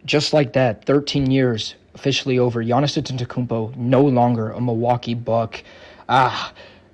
just like that, 13 years officially over. Giannis Antetokounmpo no longer a Milwaukee Buck.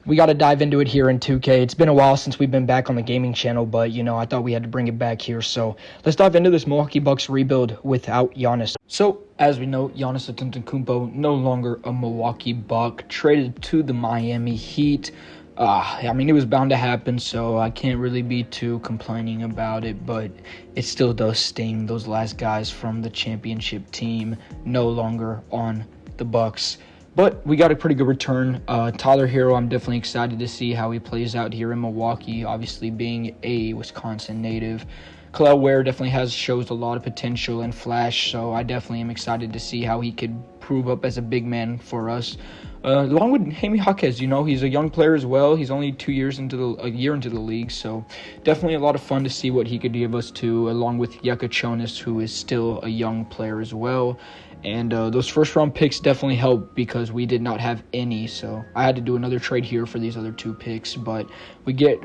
We got to dive into it here in 2K. It's been a while since we've been back on the gaming channel, but, I thought we had to bring it back here. So let's dive into this Milwaukee Bucks rebuild without Giannis. So, as we know, Giannis Antetokounmpo no longer a Milwaukee Buck, traded to the Miami Heat. It was bound to happen, so I can't really be too complaining about it, but it still does sting. Those last guys from the championship team no longer on the Bucks. But we got a pretty good return. Tyler Hero, I'm definitely excited to see how he plays out here in Milwaukee, obviously being a Wisconsin native. Kel'el Ware definitely shows a lot of potential and flash, so I definitely am excited to see how he could prove up as a big man for us. Along with Jaime Jaquez, he's a young player as well. He's only a year into the league, so definitely a lot of fun to see what he could give us too, along with Yuka Chonis, who is still a young player as well. And those first-round picks definitely helped because we did not have any, so I had to do another trade here for these other 2 picks. But we get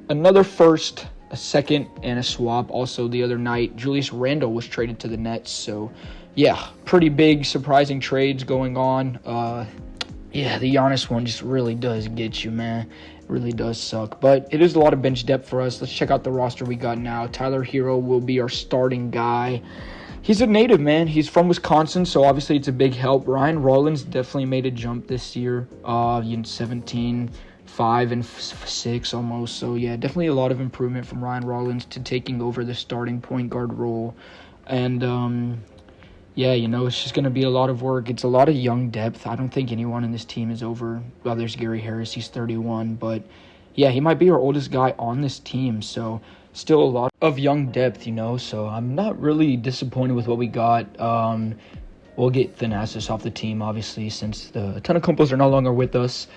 another first, a second, and a swap. Also, the other night, Julius Randle was traded to the Nets. So, yeah, pretty big, surprising trades going on. The Giannis one just really does get you, man. It really does suck. But it is a lot of bench depth for us. Let's check out the roster we got now. Tyler Hero will be our starting guy. He's a native, man. He's from Wisconsin, so obviously it's a big help. Ryan Rollins definitely made a jump this year. 17, 5, and 6 almost. So, yeah, definitely a lot of improvement from Ryan Rollins to taking over the starting point guard role. And, it's just going to be a lot of work. It's a lot of young depth. I don't think anyone in this team is over. Well, there's Gary Harris. He's 31. But, yeah, he might be our oldest guy on this team. So, still a lot of young depth, So, I'm not really disappointed with what we got. We'll get Thanasis off the team, obviously, since the Antetokounmpos are no longer with us.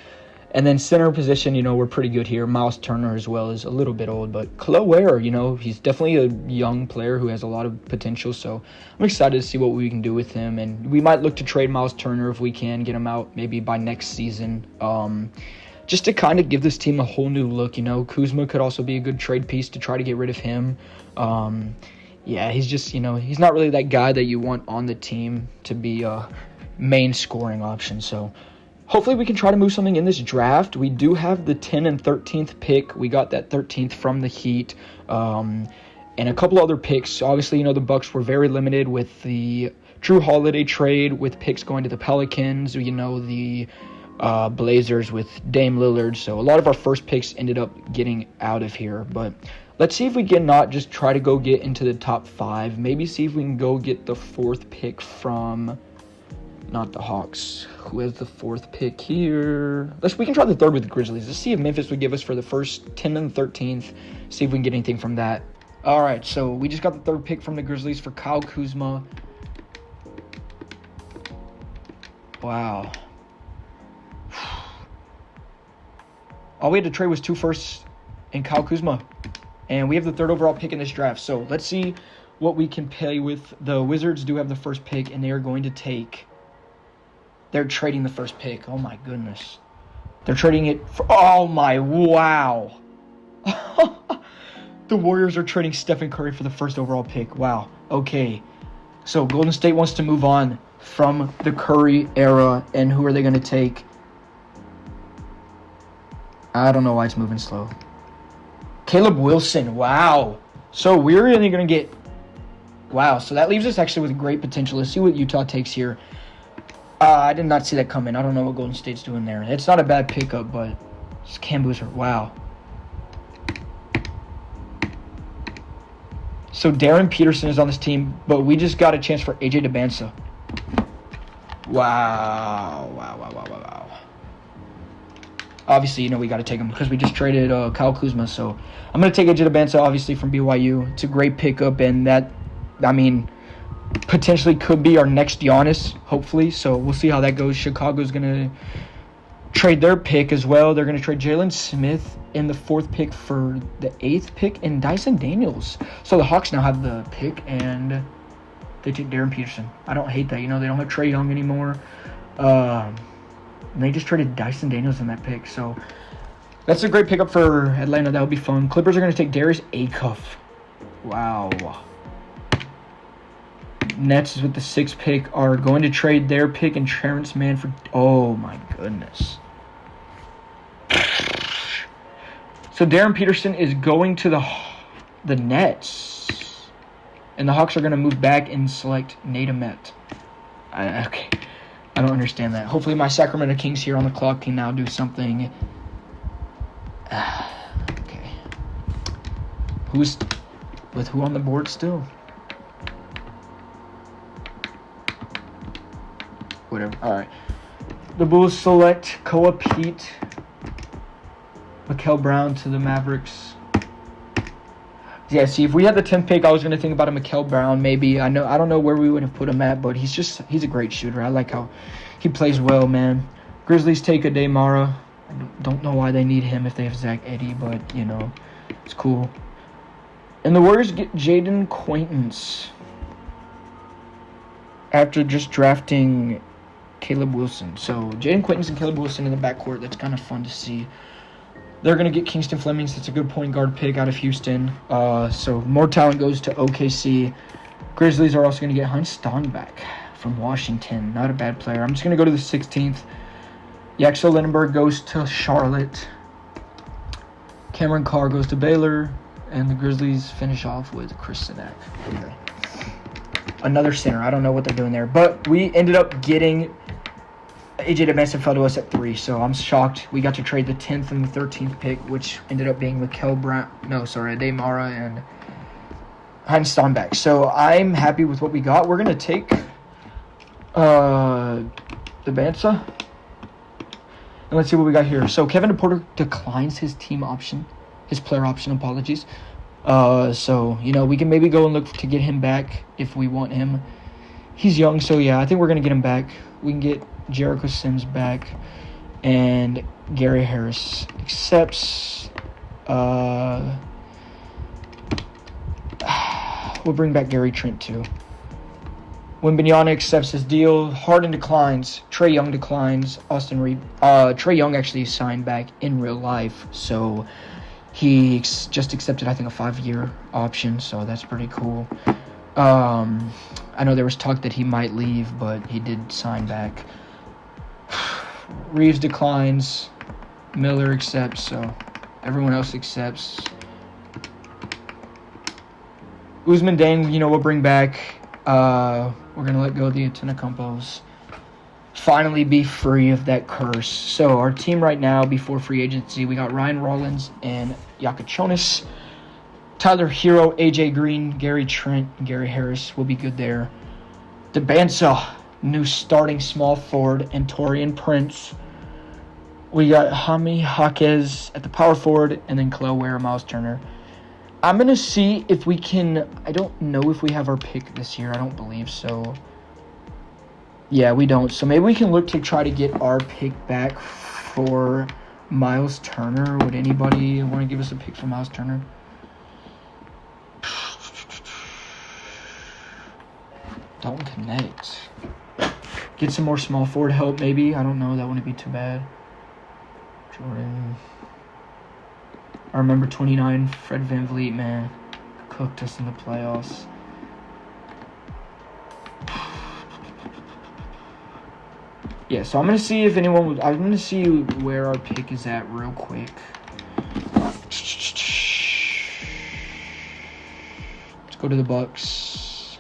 And then center position, we're pretty good here. Miles Turner as well is a little bit old, but Kel'el Ware, he's definitely a young player who has a lot of potential. So I'm excited to see what we can do with him. And we might look to trade Miles Turner if we can get him out maybe by next season. Just to kind of give this team a whole new look, Kuzma could also be a good trade piece to try to get rid of him. He's just, he's not really that guy that you want on the team to be a main scoring option. So hopefully we can try to move something in this draft. We do have the 10th and 13th pick. We got that 13th from the Heat. And a couple other picks. Obviously, the Bucks were very limited with the Drew Holiday trade, with picks going to the Pelicans, the Blazers with Dame Lillard. So a lot of our first picks ended up getting out of here. But let's see if we can not just try to go get into the top 5. Maybe see if we can go get the 4th pick from... not the Hawks. Who has the 4th pick here? We can try the 3rd with the Grizzlies. Let's see if Memphis would give us for the first 10th and 13th. See if we can get anything from that. All right, so we just got the 3rd pick from the Grizzlies for Kyle Kuzma. Wow. All we had to trade was 2 firsts and Kyle Kuzma. And we have the 3rd overall pick in this draft. So let's see what we can pay with. The Wizards do have the 1st pick, and they are going to take... They're trading the 1st pick. Oh, my goodness. They're trading it for... Oh, my... Wow. The Warriors are trading Stephen Curry for the 1st overall pick. Wow. Okay. So, Golden State wants to move on from the Curry era. And who are they going to take? I don't know why it's moving slow. Caleb Wilson. Wow. So, we're really going to get... Wow. So, that leaves us actually with great potential. Let's see what Utah takes here. I did not see that coming. I don't know what Golden State's doing there. It's not a bad pickup, but it's Cam Boozer. Wow. So Darren Peterson is on this team, but we just got a chance for AJ DeBansa. Wow. Obviously, we got to take him because we just traded Kyle Kuzma. So I'm going to take AJ DeBansa, obviously, from BYU. It's a great pickup, and that, potentially could be our next Giannis, hopefully. So we'll see how that goes. Chicago's going to trade their pick as well. They're going to trade Jalen Smith in the 4th pick for the 8th pick and Dyson Daniels. So the Hawks now have the pick, and they take Darren Peterson. I don't hate that. They don't have Trae Young anymore. And they just traded Dyson Daniels in that pick. So that's a great pickup for Atlanta. That would be fun. Clippers are going to take Darius Acuff. Wow. Nets with the 6th pick are going to trade their pick and Terrence Mann for... Oh, my goodness. So Darren Peterson is going to the Nets. And the Hawks are going to move back and select Nate Ahmet. Okay. I don't understand that. Hopefully my Sacramento Kings here on the clock can now do something. Okay. Who's with who on the board still? Whatever. All right. The Bulls select Koa Pete, Mikal Brown to the Mavericks. Yeah, see, if we had the 10th pick, I was going to think about a Mikal Brown maybe. I don't know where we would have put him at, but he's a great shooter. I like how he plays well, man. Grizzlies take a Mara. I don't know why they need him if they have Zach Edey, but, it's cool. And the Warriors get Jaden Quaintance after just drafting Caleb Wilson. So, Jaden Quaintance and Caleb Wilson in the backcourt, that's kind of fun to see. They're going to get Kingston Flemings. That's a good point guard pick out of Houston. So more talent goes to OKC. Grizzlies are also going to get Heinz Steinbach from Washington. Not a bad player. I'm just going to go to the 16th. Yaxel Lindenberg goes to Charlotte. Cameron Carr goes to Baylor. And the Grizzlies finish off with Chris Sinak. Okay. Another center. I don't know what they're doing there. But we ended up getting... AJ DeMessa fell to us at 3, so I'm shocked. We got to trade the 10th and the 13th pick, which ended up being Mikal Brown. No, sorry, Ade Mara and Heinz Steinbach. So I'm happy with what we got. We're going to take the Bansa. And let's see what we got here. So Kevin DePorter declines his team option, his player option, apologies. So, we can maybe go and look to get him back if we want him. He's young, so yeah, I think we're going to get him back. We can get Jericho Sims back, and Gary Harris accepts. We'll bring back Gary Trent too. Wembanyama accepts his deal. Harden declines. Trae Young declines. Austin Reed. Trae Young actually signed back in real life, so he just accepted, I think, a 5-year option. So that's pretty cool. I know there was talk that he might leave, but he did sign back. Reeves declines. Miller accepts, so everyone else accepts. Usman Deng, we'll bring back. We're going to let go of the Antetokounmpos. Finally be free of that curse. So our team right now, before free agency, we got Ryan Rollins and Yakachonis. Tyler Hero, AJ Green, Gary Trent, and Gary Harris will be good there. DeBansa, new starting small forward, and Torian Prince. We got Hami Jaquez at the power forward, and then Khalil Ware, Miles Turner. I'm going to see if we can... I don't know if we have our pick this year. I don't believe so. Yeah, we don't. So maybe we can look to try to get our pick back for Miles Turner. Would anybody want to give us a pick for Miles Turner? Don't connect. Get some more small forward help, maybe. I don't know. That wouldn't be too bad. Jordan. I remember 29. Fred VanVleet, man. Cooked us in the playoffs. Yeah, so I'm going to see if anyone would... I'm going to see where our pick is at real quick. Let's go to the Bucks.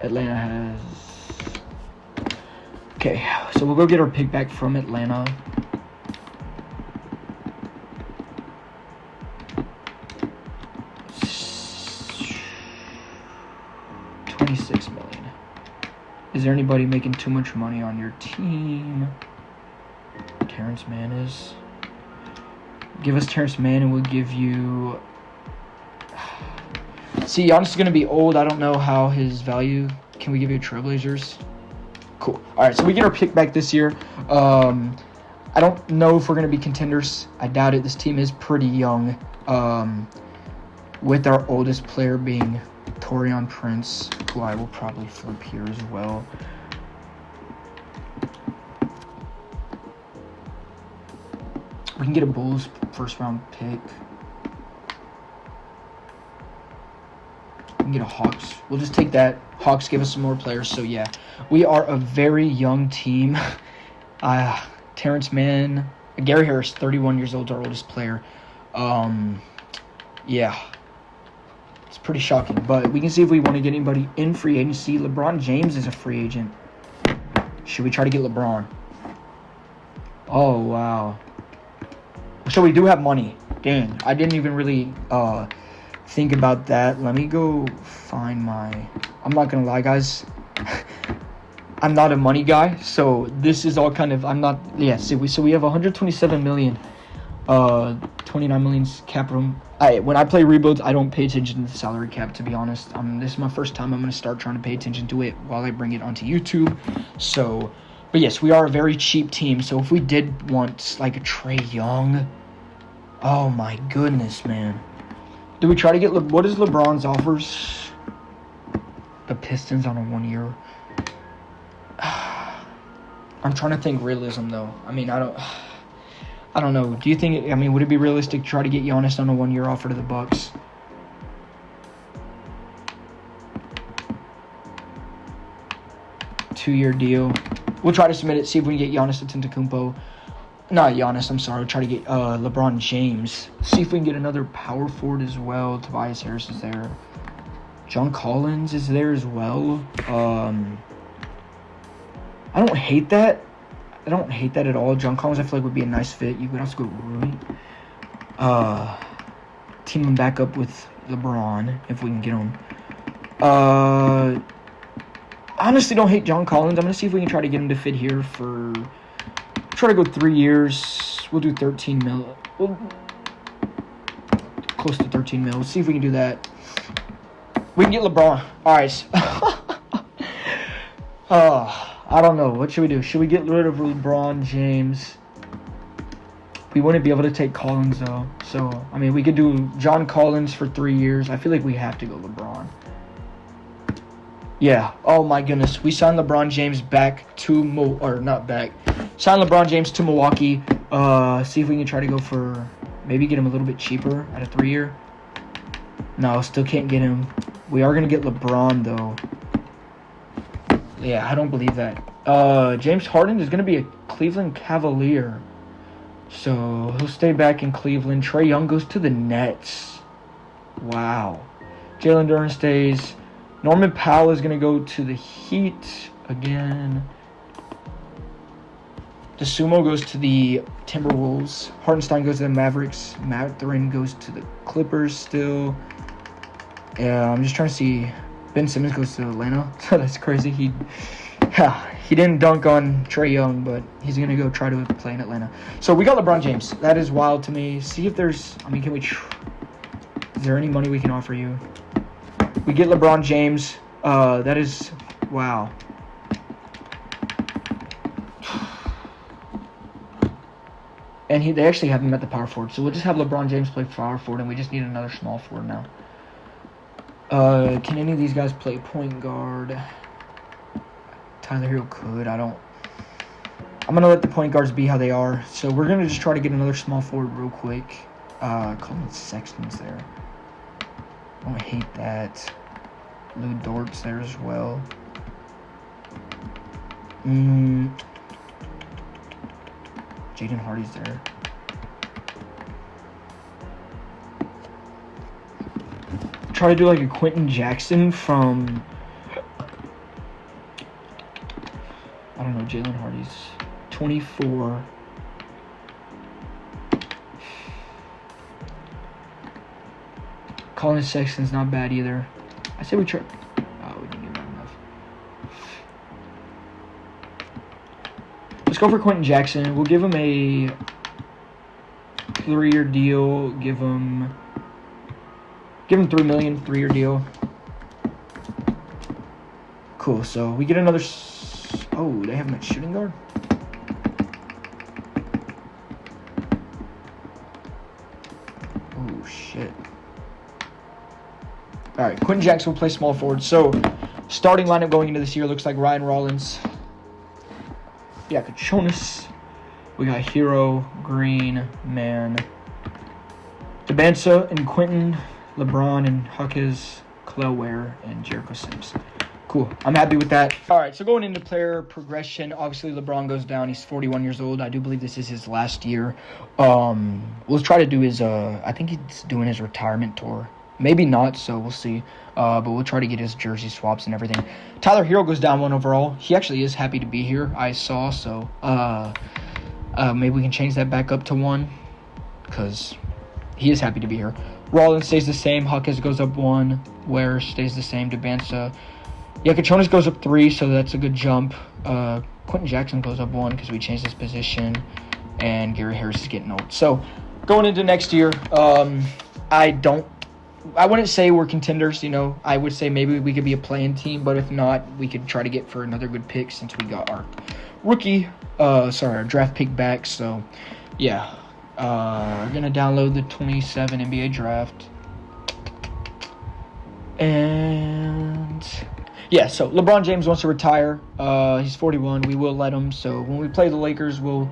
Atlanta has... Okay, so we'll go get our pick back from Atlanta. $26 million. Is there anybody making too much money on your team? Terrence Mann is. Give us Terrence Mann and we'll give you... See, Giannis is going to be old. I don't know how his value... Can we give you Trailblazers? Cool. All right, so we get our pick back this year. I don't know if we're going to be contenders. I doubt it. This team is pretty young. With our oldest player being Torian Prince, who I will probably flip here as well. We can get a Bulls first-round pick. We can get a Hawks. We'll just take that. Hawks give us some more players. So, yeah, we are a very young team. Terrence Mann, Gary Harris, 31 years old, our oldest player. Yeah, it's pretty shocking. But we can see if we want to get anybody in free agency. LeBron James is a free agent. Should we try to get LeBron? Oh, wow. So we do have money. Dang, I didn't even really think about that. Let me go find my... I'm not going to lie, guys. I'm not a money guy, so this is all kind of... I'm not... Yeah, so we have 127 million. 29 million cap room. When I play rebuilds, I don't pay attention to the salary cap, to be honest. This is my first time I'm going to start trying to pay attention to it while I bring it onto YouTube. So, but yes, we are a very cheap team. So if we did want like a Trae Young, oh my goodness, man. Do we try to get what is LeBron's offers? The Pistons on a 1 year. I'm trying to think realism though. I mean, I don't know. Do you think, would it be realistic to try to get Giannis on a 1 year offer to the Bucks? Two-year deal. We'll try to submit it, see if we can get Giannis Antetokounmpo. Not Giannis, I'm sorry. We'll try to get LeBron James. See if we can get another power forward as well. Tobias Harris is there. John Collins is there as well. I don't hate that. I don't hate that at all. John Collins, I feel like, would be a nice fit. You could also go Rui. Team him back up with LeBron if we can get him. Honestly, don't hate John Collins. I'm going to see if we can try to get him to fit here for... Try to go 3 years. We'll do 13 mil. Close to 13 mil. See if we can do that. We can get LeBron. All right. I don't know. What should we do? Should we get rid of LeBron James? We wouldn't be able to take Collins, though. So, we could do John Collins for 3 years. I feel like we have to go LeBron. Yeah. Oh, my goodness. We signed LeBron James back to Signed LeBron James to Milwaukee. See if we can try to go for... Maybe get him a little bit cheaper at a 3 year. No, still can't get him. We are going to get LeBron, though. Yeah, I don't believe that. James Harden is going to be a Cleveland Cavalier. So, he'll stay back in Cleveland. Trae Young goes to the Nets. Wow. Jalen Duren stays. Norman Powell is going to go to the Heat again. DeSumo goes to the Timberwolves. Hartenstein goes to the Mavericks. Mathurin goes to the Clippers still. Yeah, I'm just trying to see... Ben Simmons goes to Atlanta. That's crazy. He didn't dunk on Trae Young, but he's going to go try to play in Atlanta. So we got LeBron James. That is wild to me. See if there's... can we... Is there any money we can offer you? We get LeBron James. That is... Wow. And they actually have him at the power forward. So we'll just have LeBron James play power forward, and we just need another small forward now. Can any of these guys play point guard? Tyler Hero could. I'm going to let the point guards be how they are. So we're going to just try to get another small forward real quick. Colin Sexton's there. I don't hate that. Lou Dort's there as well. Jaden Hardy's there. Try to do like a Quentin Jackson from... I don't know, Jalen Hardy's 24. Colin Sexton's not bad either. I say we try... Oh, we didn't give that enough. Let's go for Quentin Jackson. We'll give him a 3-year deal. Give him $3 million, 3-year deal. Cool. So we get another. Oh, they have him at shooting guard. Oh shit. All right, Quentin Jackson will play small forward. So starting lineup going into this year looks like Ryan Rollins, Biaka Jonas, We got Hero, Green, Man, Debansa and Quentin, LeBron and Huckes, Khalil Ware, and Jericho Sims. Cool. I'm happy with that. All right, so going into player progression, obviously LeBron goes down. He's 41 years old. I do believe this is his last year. We'll try to do his, I think he's doing his retirement tour. Maybe not, so we'll see. But we'll try to get his jersey swaps and everything. Tyler Hero goes down 1 overall. He actually is happy to be here, I saw, so maybe we can change that back up to 1 because he is happy to be here. Rollins stays the same. Huckes goes up 1. Ware stays the same. Debansa. Yeah, Kachonis goes up 3, so that's a good jump. Quentin Jackson goes up 1 because we changed his position. And Gary Harris is getting old. So, going into next year, I wouldn't say we're contenders, I would say maybe we could be a playing team, but if not, we could try to get for another good pick since we got our our draft pick back. So, yeah. We're going to download the 27 NBA draft. And yeah, so LeBron James wants to retire. He's 41. We will let him. So when we play the Lakers, we'll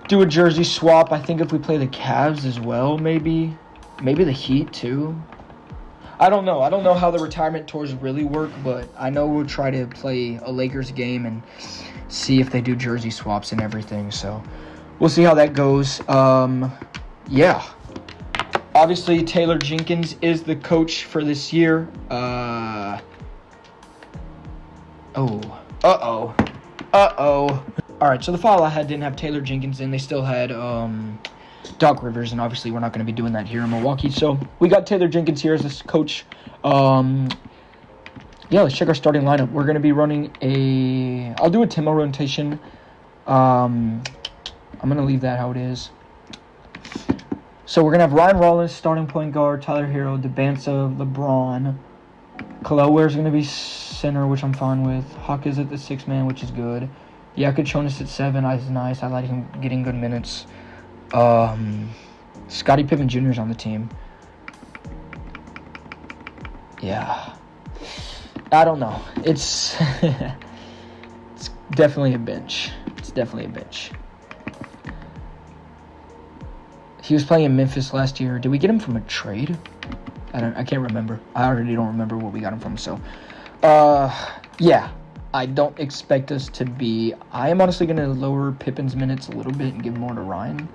do a jersey swap. I think if we play the Cavs as well, maybe the Heat too. I don't know. I don't know how the retirement tours really work, but I know we'll try to play a Lakers game and see if they do jersey swaps and everything. So we'll see how that goes. Yeah. Obviously, Taylor Jenkins is the coach for this year. All right, so the file I had didn't have Taylor Jenkins in. They still had Doc Rivers, and obviously we're not going to be doing that here in Milwaukee. So we got Taylor Jenkins here as this coach. Yeah, let's check our starting lineup. We're going to be running I'll do a Timo rotation. I'm going to leave that how it is. So we're going to have Ryan Rollins, starting point guard, Tyler Hero, Debansa, LeBron. Khalil Ware is going to be center, which I'm fine with. Huck is at the 6 man, which is good. Kachonis at 7 is nice. I like him getting good minutes. Scottie Pippen Jr. is on the team. Yeah. I don't know. It's it's definitely a bench. He was playing in Memphis last year. Did we get him from a trade? I can't remember. I already don't remember where we got him from. So, yeah. I don't expect us to be... I am honestly going to lower Pippen's minutes a little bit and give more to Ryan.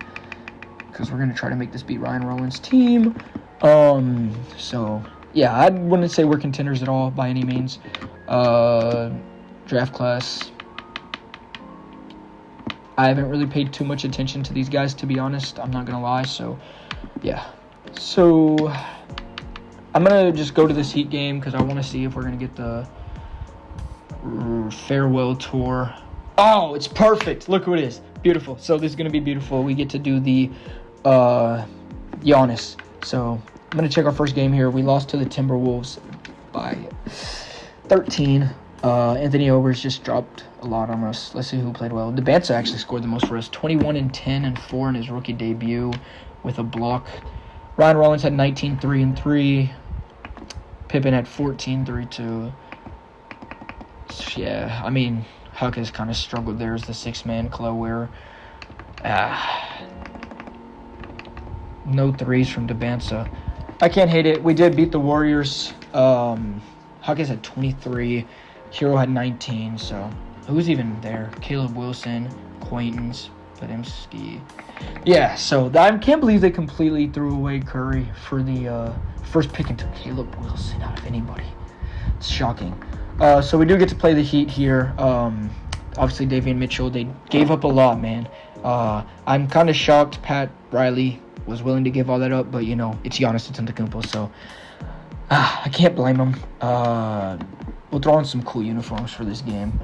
Because we're going to try to make this be Ryan Rollins' team. So, yeah. I wouldn't say we're contenders at all by any means. Draft class... I haven't really paid too much attention to these guys, to be honest. I'm not going to lie. So, yeah. So, I'm going to just go to this Heat game because I want to see if we're going to get the farewell tour. Oh, it's perfect. Look who it is. Beautiful. So, this is going to be beautiful. We get to do the Giannis. So, I'm going to check our first game here. We lost to the Timberwolves by 13. Anthony Overs just dropped a lot on us. Let's see who played well. Debansa actually scored the most for us. 21 and 10 and 4 in his rookie debut with a block. Ryan Rollins had 19, 3 and 3. Pippen had 14, 3, 2. Yeah, I mean, Huck has kind of struggled there as the 6 man. Khalil Ware. No threes from Debansa. I can't hate it. We did beat the Warriors. Huck has had 23. Hero had 19, so who's even there? Caleb Wilson, Quaintance, Podemski. Yeah, so I can't believe they completely threw away Curry for the first pick and took Caleb Wilson out of anybody. It's shocking. So we do get to play the Heat here. Obviously, Davion Mitchell, they gave up a lot, man. I'm kind of shocked Pat Riley was willing to give all that up, but, it's Giannis Antetokounmpo, so I can't blame him. We'll throw in some cool uniforms for this game.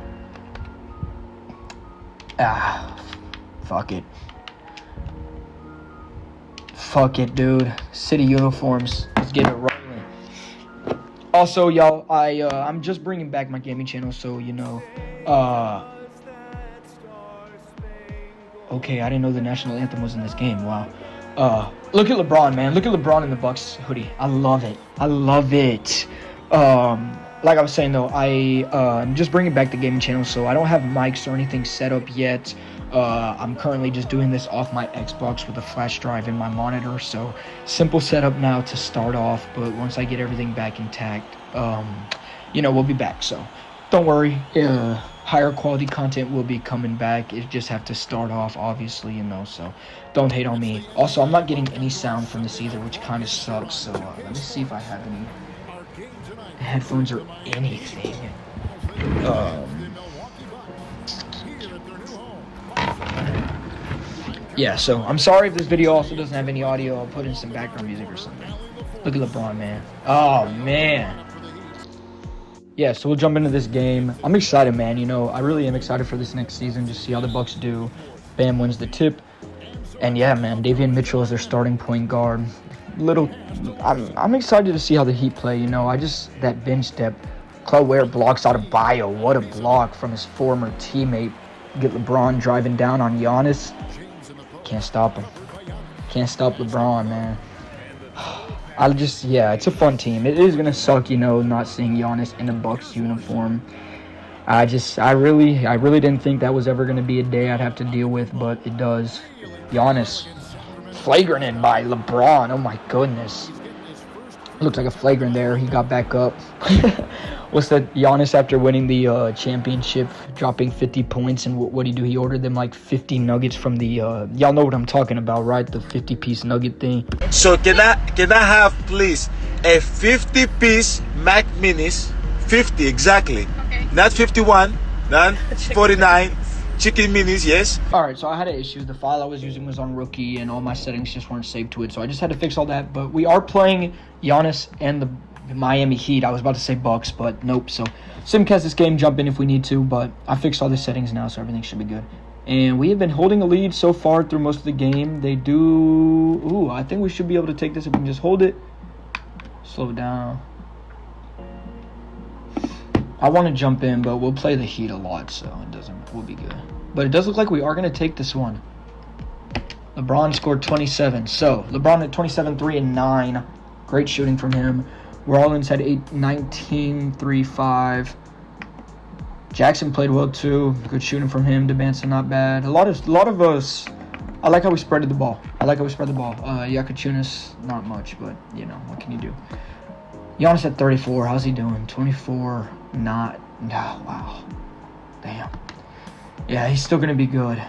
Fuck it. Fuck it, dude. City uniforms. Let's get it rolling. Also, y'all, I'm just bringing back my gaming channel, so, okay, I didn't know the national anthem was in this game. Wow. Look at LeBron, man. Look at LeBron in the Bucks hoodie. I love it. Like I was saying, though, I'm just bringing back the gaming channel, so I don't have mics or anything set up yet. I'm currently just doing this off my Xbox with a flash drive in my monitor, so simple setup now to start off, but once I get everything back intact, we'll be back. So don't worry, higher quality content will be coming back. It just have to start off, obviously, so don't hate on me. Also, I'm not getting any sound from this either, which kind of sucks, so let me see if I have any headphones or anything. Yeah, so I'm sorry if this video also doesn't have any audio. I'll put in some background music or something. Look at LeBron, man. Oh, man. Yeah, so we'll jump into this game. I'm excited, man. I really am excited for this next season. Just see how the Bucks do. Bam wins the tip. And yeah, man, Davion Mitchell is their starting point guard. I'm excited to see how the Heat play. That bench depth. Claude Ware blocks out of Bio. What a block from his former teammate. Get LeBron driving down on Giannis. Can't stop him. Can't stop LeBron, man. It's a fun team. It is gonna suck, not seeing Giannis in a Bucks uniform. I really didn't think that was ever gonna be a day I'd have to deal with, but it does. Giannis, flagranted by LeBron. Oh my goodness. Looked like a flagrant there. He got back up. What's that? Giannis, after winning the championship, dropping 50 points, and what did he do? He ordered them like 50 nuggets from the. Y'all know what I'm talking about, right? The 50-piece nugget thing. So can I have please a 50-piece Mac Minis, 50 exactly, okay. Not 51, not 49. Chicken minis, yes. Alright, so I had an issue. The file I was using was on Rookie, and all my settings just weren't saved to it, so I just had to fix all that. But we are playing Giannis and the Miami Heat. I was about to say Bucks, but nope. So simcast this game, jump in if we need to, but I fixed all the settings now, so everything should be good. And we have been holding a lead so far through most of the game. They do... Ooh, I think we should be able to take this if we can just hold it. Slow it down. I want to jump in, but we'll play the Heat a lot, so we'll be good. But it does look like we are going to take this one. LeBron scored 27. So, LeBron at 27, 3, and 9. Great shooting from him. Rollins had 19, 3, 5. Jackson played well, too. Good shooting from him. DeBanson, not bad. A lot of us... I like how we spread the ball. Yakachunas, not much, but, what can you do? Giannis at 34. How's he doing? 24, not... Oh, wow. Damn. Yeah, he's still going to be good.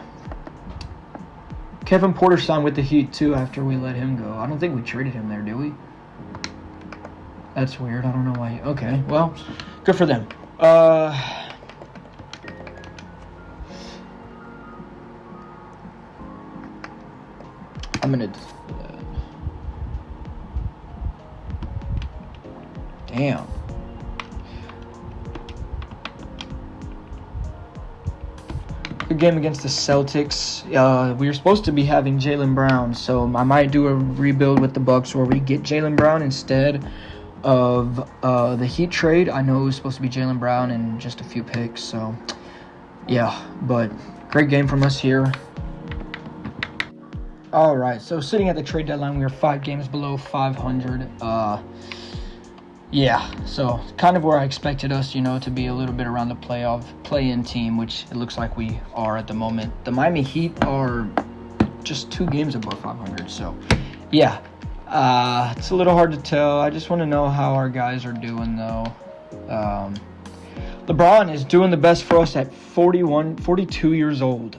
Kevin Porter signed with the Heat, too, after we let him go. I don't think we traded him there, do we? That's weird. I don't know why. Okay, well, good for them. I'm going to... Damn. Good game against the Celtics. We were supposed to be having Jaylen Brown, so I might do a rebuild with the Bucks where we get Jaylen Brown instead of the Heat trade. I know it was supposed to be Jaylen Brown and just a few picks, so yeah, but great game from us here. All right, so sitting at the trade deadline, we are 5 games below 500. Yeah, so kind of where I expected us, to be a little bit around the play-in team, which it looks like we are at the moment. The Miami Heat are just 2 games above 500, so yeah, it's a little hard to tell. I just want to know how our guys are doing, though. LeBron is doing the best for us at 42 years old,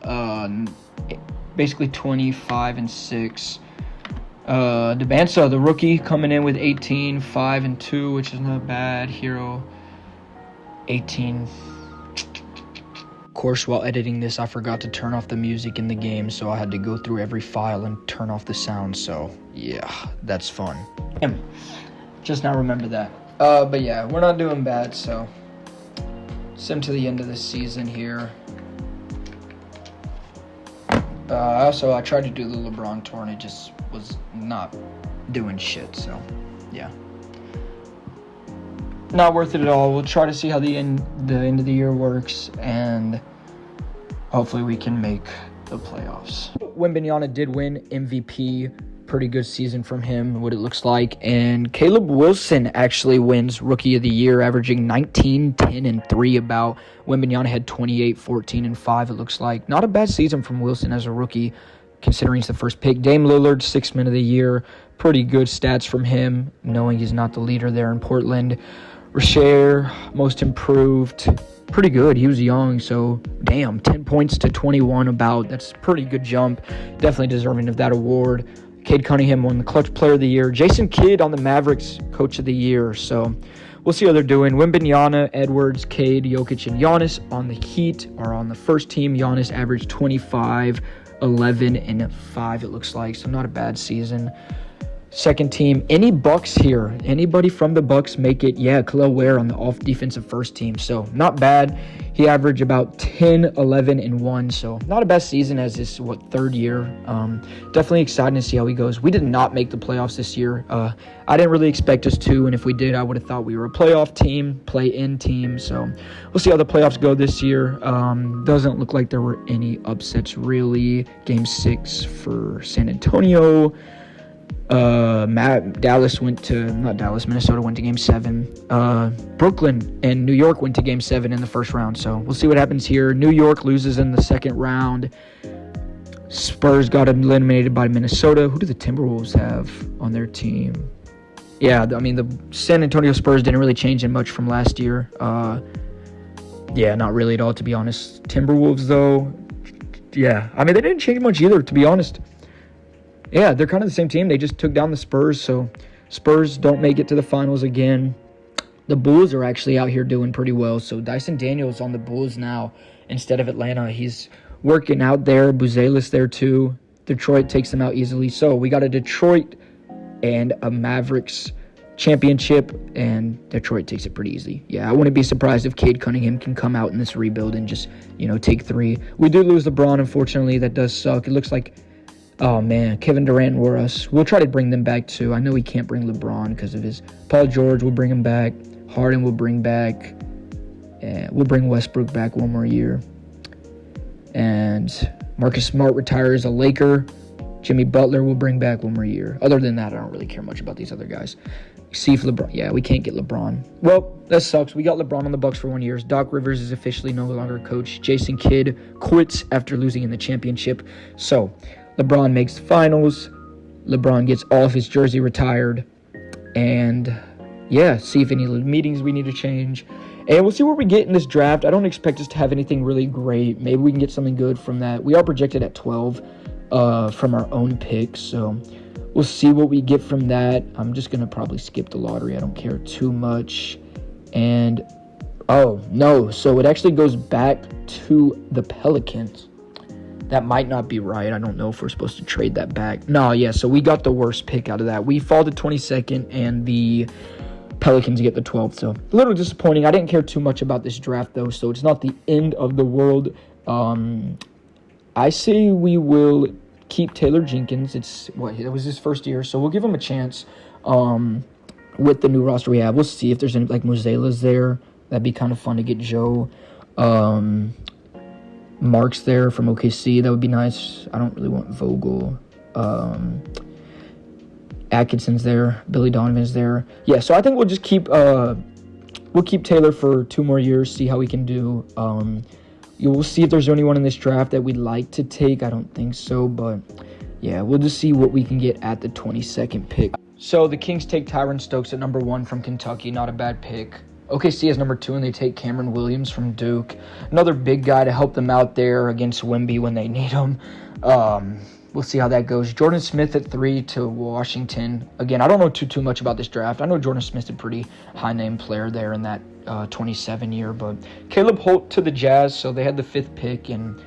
basically 25 and 6. DeBansa, the rookie, coming in with 18, 5 and 2, which is not bad. Hero, 18. Of course, while editing this, I forgot to turn off the music in the game, so I had to go through every file and turn off the sound. So yeah, that's fun. Just now remember that. But yeah, we're not doing bad. So sim to the end of the season here. Also, I tried to do the LeBron tour, and it just was not doing shit, so yeah. Not worth it at all. We'll try to see how the end of the year works, and hopefully we can make the playoffs. Wembanyama did win MVP pretty good season from him, what it looks like. And Caleb Wilson actually wins Rookie of the Year, averaging 19, 10, and 3 about. Wembanyama had 28, 14, and 5, it looks like. Not a bad season from Wilson as a rookie, considering he's the first pick. Dame Lillard, Sixth Man of the Year. Pretty good stats from him, knowing he's not the leader there in Portland. Rasher, Most Improved. Pretty good. He was young, so damn, 10 points to 21 about. That's a pretty good jump. Definitely deserving of that award. Cade Cunningham won the Clutch Player of the Year. Jason Kidd on the Mavericks Coach of the Year. So we'll see how they're doing. Wembanyama, Edwards, Cade, Jokic, and Giannis on the Heat are on the first team. Giannis averaged 25, 11, and 5, it looks like. So not a bad season. Second team, any Bucks here? Anybody from the Bucks make it? Yeah, Kel'el Ware on the off-defensive first team. So not bad. He averaged about 10, 11, and 1. So not a bad season as his, third year. Definitely exciting to see how he goes. We did not make the playoffs this year. I didn't really expect us to, and if we did, I would have thought we were a playoff team, play-in team. So we'll see how the playoffs go this year. Doesn't look like there were any upsets, really. Game 6 for San Antonio. Minnesota went to Game 7. Brooklyn and New York went to Game 7 in the first round. So we'll see what happens here. New York loses in the second round. Spurs got eliminated by Minnesota. Who do the Timberwolves have on their team? Yeah, I mean, the San Antonio Spurs didn't really change in much from last year. Yeah, not really at all, to be honest. Timberwolves, though, yeah. I mean, they didn't change much either, to be honest. Yeah, they're kind of the same team. They just took down the Spurs, so Spurs don't make it to the finals again. The Bulls are actually out here doing pretty well, so Dyson Daniels on the Bulls now instead of Atlanta. He's working out there. Buzelis there too. Detroit takes them out easily. So we got a Detroit and a Mavericks championship, and Detroit takes it pretty easy. Yeah, I wouldn't be surprised if Cade Cunningham can come out in this rebuild and just, take 3. We do lose LeBron, unfortunately. That does suck. It looks like... Oh, man, Kevin Durant wore us. We'll try to bring them back, too. I know we can't bring LeBron because of his... Paul George will bring him back. Harden will bring back. And we'll bring Westbrook back one more year. And Marcus Smart retires a Laker. Jimmy Butler will bring back one more year. Other than that, I don't really care much about these other guys. See if LeBron... Yeah, we can't get LeBron. Well, that sucks. We got LeBron on the Bucks for 1 year. Doc Rivers is officially no longer a coach. Jason Kidd quits after losing in the championship. So... LeBron makes the finals. LeBron gets all of his jersey retired. And, yeah, see if any meetings we need to change. And we'll see where we get in this draft. I don't expect us to have anything really great. Maybe we can get something good from that. We are projected at 12 from our own picks. So we'll see what we get from that. I'm just going to probably skip the lottery. I don't care too much. And, oh, no. So it actually goes back to the Pelicans. That might not be right. I don't know if we're supposed to trade that back. No, yeah, so we got the worst pick out of that. We fall to 22nd, and the Pelicans get the 12th. So a little disappointing. I didn't care too much about this draft, though, so it's not the end of the world. I say we will keep Taylor Jenkins. It was his first year, so we'll give him a chance with the new roster we have. We'll see if there's any, like, Mozela's there. That'd be kind of fun to get Joe. Marks there from OKC. That would be nice. I don't really want Vogel. Atkinson's there. Billy Donovan's there. Yeah, so I think we'll just keep Taylor for 2 more years, see how we can do. We'll see if there's anyone in this draft that we'd like to take. I don't think so, but yeah, we'll just see what we can get at the 22nd pick. So the Kings take Tyron Stokes at number 1 from Kentucky. Not a bad pick. OKC is number 2, and they take Cameron Williams from Duke. Another big guy to help them out there against Wemby when they need him. We'll see how that goes. Jordan Smith at 3 to Washington. Again, I don't know too much about this draft. I know Jordan Smith's a pretty high-name player there in that 27 year. But Caleb Holt to the Jazz, so they had the 5th pick. And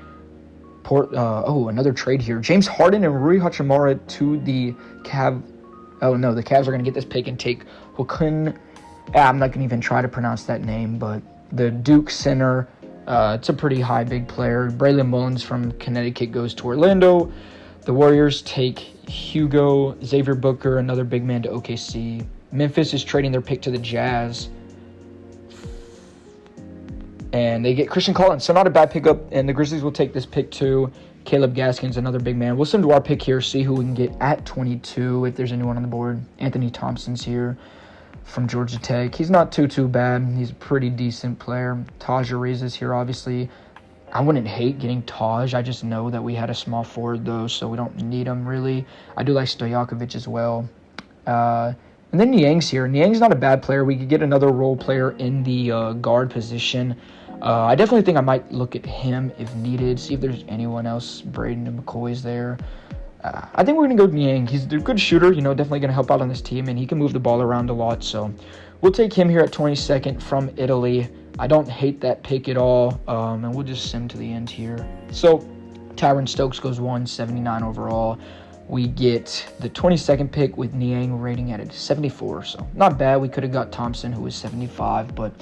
another trade here. James Harden and Rui Hachimura to the Cavs. Oh, no, the Cavs are going to get this pick and take Joaquin. I'm not going to even try to pronounce that name, but the Duke center, it's a pretty high, big player. Braylon Mullins from Connecticut goes to Orlando. The Warriors take Hugo, Xavier Booker, another big man to OKC. Memphis is trading their pick to the Jazz. And they get Christian Collins, so not a bad pickup. And the Grizzlies will take this pick too. Caleb Gaskins, another big man. We'll send to our pick here, see who we can get at 22 if there's anyone on the board. Anthony Thompson's here from Georgia Tech. He's not too bad. He's a pretty decent player. Taj Ariza's here, obviously. I wouldn't hate getting Taj. I just know that we had a small forward, though, so we don't need him, really. I do like Stojakovic as well. And then Niang's here. Niang's not a bad player. We could get another role player in the guard position. I definitely think I might look at him if needed, see if there's anyone else. Braden and McCoy's there. I think we're going to go Niang. He's a good shooter, definitely going to help out on this team, and he can move the ball around a lot. So we'll take him here at 22nd from Italy. I don't hate that pick at all, and we'll just send to the end here. So Tyron Stokes goes 179 overall. We get the 22nd pick with Niang rating at 74, so not bad. We could have got Thompson, who was 75, but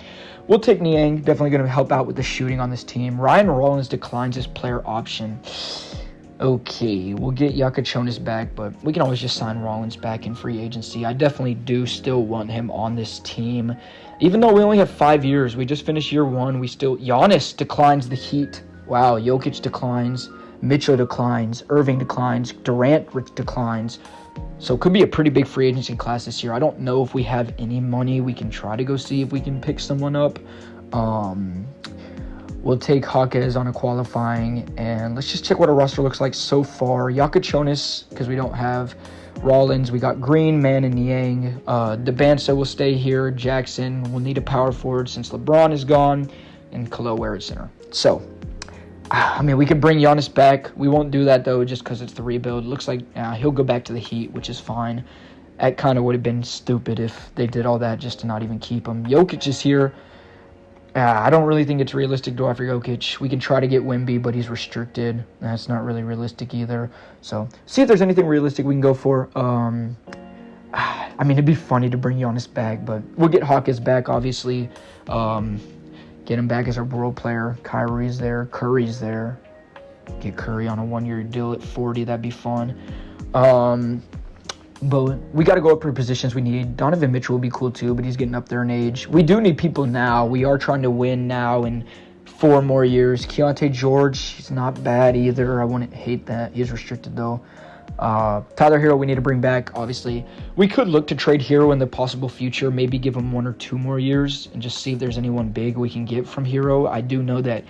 we'll take Niang. Definitely going to help out with the shooting on this team. Ryan Rollins declines his player option. Okay, we'll get Yakachonis back, but we can always just sign Rollins back in free agency. I definitely do still want him on this team. Even though we only have 5 years, we just finished year 1, Giannis declines the Heat. Wow, Jokic declines. Mitchell declines, Irving declines, Durant declines. So it could be a pretty big free agency class this year. I don't know if we have any money. We can try to go see if we can pick someone up. We'll take Hawkes on a qualifying, and let's just check what our roster looks like so far. Yakachonis, because we don't have Rollins. We got Green, Mann, and Niang. DeBansa will stay here. Jackson will need a power forward since LeBron is gone, and Khalil Ware at center. So, we could bring Giannis back. We won't do that, though, just because it's the rebuild. It looks like he'll go back to the Heat, which is fine. That kind of would have been stupid if they did all that just to not even keep him. Jokic is here. I don't really think it's realistic to offer Jokic. We can try to get Wemby, but he's restricted. That's not really realistic either. So, see if there's anything realistic we can go for. It'd be funny to bring Giannis back, but we'll get Hawkins back, obviously. Get him back as our role player. Kyrie's there. Curry's there. Get Curry on a 1-year deal at 40. That'd be fun. But we got to go up for positions we need. Donovan Mitchell would be cool too, but he's getting up there in age. We do need people now. We are trying to win now in 4 more years. Keontae George, he's not bad either. I wouldn't hate that. He's restricted though. Tyler Hero we need to bring back, obviously. We could look to trade Hero in the possible future, maybe give him 1 or 2 more years and just see if there's anyone big we can get from Hero. I do know that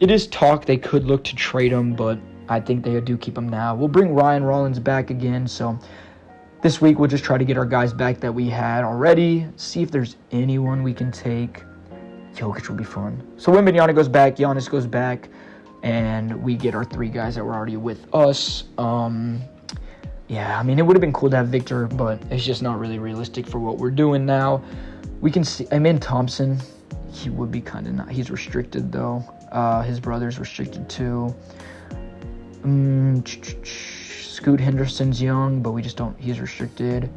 it is talk they could look to trade him, but I think they do keep him now. We'll bring Ryan Rollins back again, so this week we'll just try to get our guys back that we had already, see if there's anyone we can take. Jokic will be fun. So Wembanyama goes back, Giannis goes back, and we get our 3 guys that were already with us. It would have been cool to have Victor, but it's just not really realistic for what we're doing now. We can see, Thompson, he would be kind of not, he's restricted though. His brother's restricted too. Scoot Henderson's young, but we just don't, he's restricted.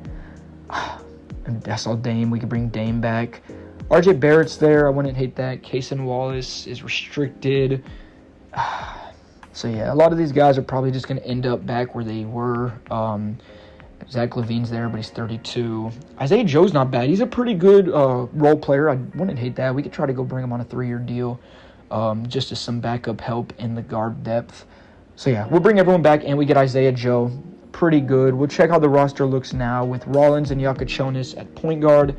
And that's all Dame, we could bring Dame back. RJ Barrett's there, I wouldn't hate that. Kaysen Wallace is restricted. So yeah, a lot of these guys are probably just going to end up back where they were. Zach LaVine's there, but he's 32. Isaiah Joe's not bad. He's a pretty good role player. I wouldn't hate that. We could try to go bring him on a 3-year deal just as some backup help in the guard depth. So yeah, we'll bring everyone back, and we get Isaiah Joe. Pretty good. We'll check how the roster looks now with Rollins and Yakachonis at point guard,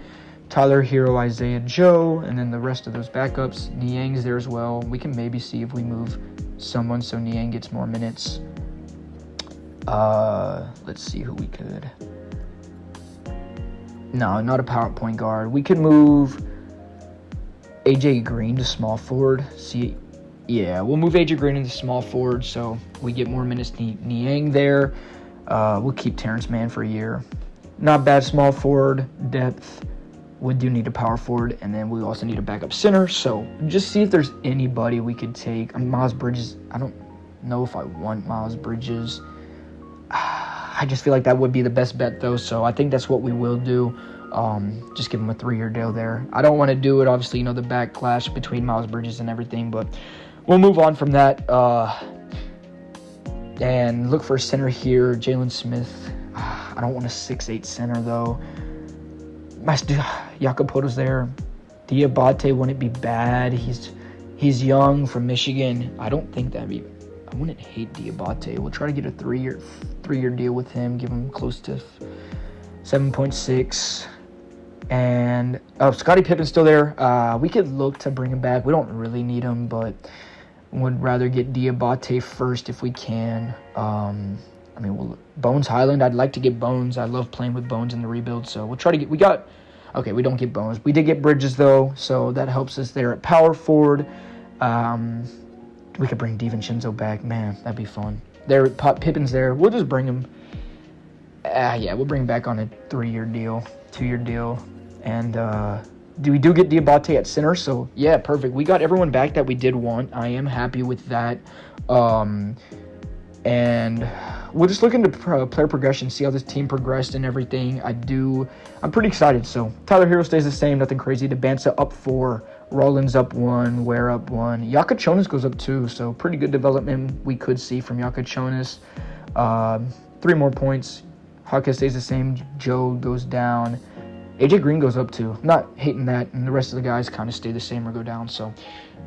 Tyler Hero, Isaiah Joe, and then the rest of those backups. Niang's there as well. We can maybe see if we move someone so Niang gets more minutes. Let's see who we could. No, not a power point guard. We could move AJ Green to small forward. We'll move AJ Green into small forward so we get more minutes. Niang there. We'll keep Terrence Mann for a year. Not bad small forward depth. We do need a power forward, and then we also need a backup center. So just see if there's anybody we could take. Miles Bridges, I don't know if I want Miles Bridges. I just feel like that would be the best bet, though. So I think that's what we will do. Just give him a 3-year deal there. I don't want to do it, obviously, the backlash between Miles Bridges and everything. But we'll move on from that. And look for a center here. Jalen Smith. I don't want a 6'8 center, though. Jacopoto's there. Diabate wouldn't be bad. He's young from Michigan. I don't think that'd be I wouldn't hate Diabate. We'll try to get a three-year deal with him, give him close to 7.6. And Scottie Pippen's still there. We could look to bring him back. We don't really need him, but would rather get Diabate first if we can. Bones Highland. I'd like to get Bones. I love playing with Bones in the rebuild, so we'll try to get. We don't get Bones. We did get Bridges though, so that helps us there at power forward. We could bring DiVincenzo back. Man, that'd be fun. There, Pippen's there. We'll just bring him. We'll bring him back on a 3-year deal, 2-year deal. And we do get Diabate at center, so yeah, perfect. We got everyone back that we did want. I am happy with that. And we're just looking to player progression, see how this team progressed and everything. I'm pretty excited. So Tyler Hero stays the same, nothing crazy. Debansa up 4, Rollins up 1, Ware up 1. Yakachonis goes up 2, so pretty good development we could see from Yakachonis. 3 more points. Haka stays the same, Joe goes down. AJ Green goes up 2. Not hating that, and the rest of the guys kind of stay the same or go down, so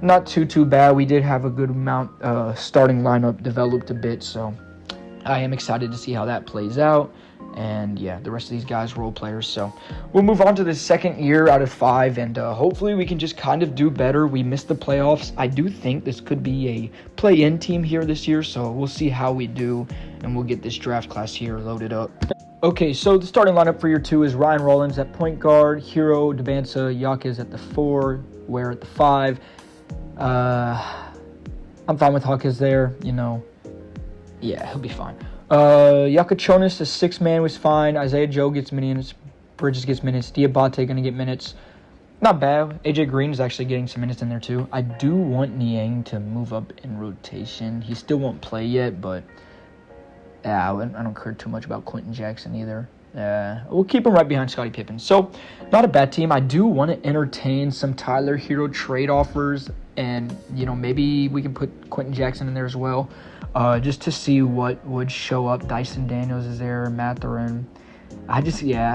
not too bad. We did have a good amount starting lineup developed a bit, so I am excited to see how that plays out. And yeah, the rest of these guys role players. So we'll move on to the second year out of 5, and hopefully we can just kind of do better. We missed the playoffs. I do think this could be a play-in team here this year, so we'll see how we do, and we'll get this draft class here loaded up. Okay, so the starting lineup for year 2 is Ryan Rollins at point guard, Hero, Debansa, Yakas at the 4, Ware at the 5. I'm fine with Hawkins there, Yeah, he'll be fine. Yakachonis, the 6th man, was fine. Isaiah Joe gets minutes. Bridges gets minutes. Diabate going to get minutes. Not bad. AJ Green is actually getting some minutes in there, too. I do want Niang to move up in rotation. He still won't play yet, but I don't care too much about Quentin Jackson either. We'll keep him right behind Scottie Pippen. So, not a bad team. I do want to entertain some Tyler Hero trade offers, and, maybe we can put Quentin Jackson in there as well. Just to see what would show up. Dyson Daniels is there, Mathurin. Okay,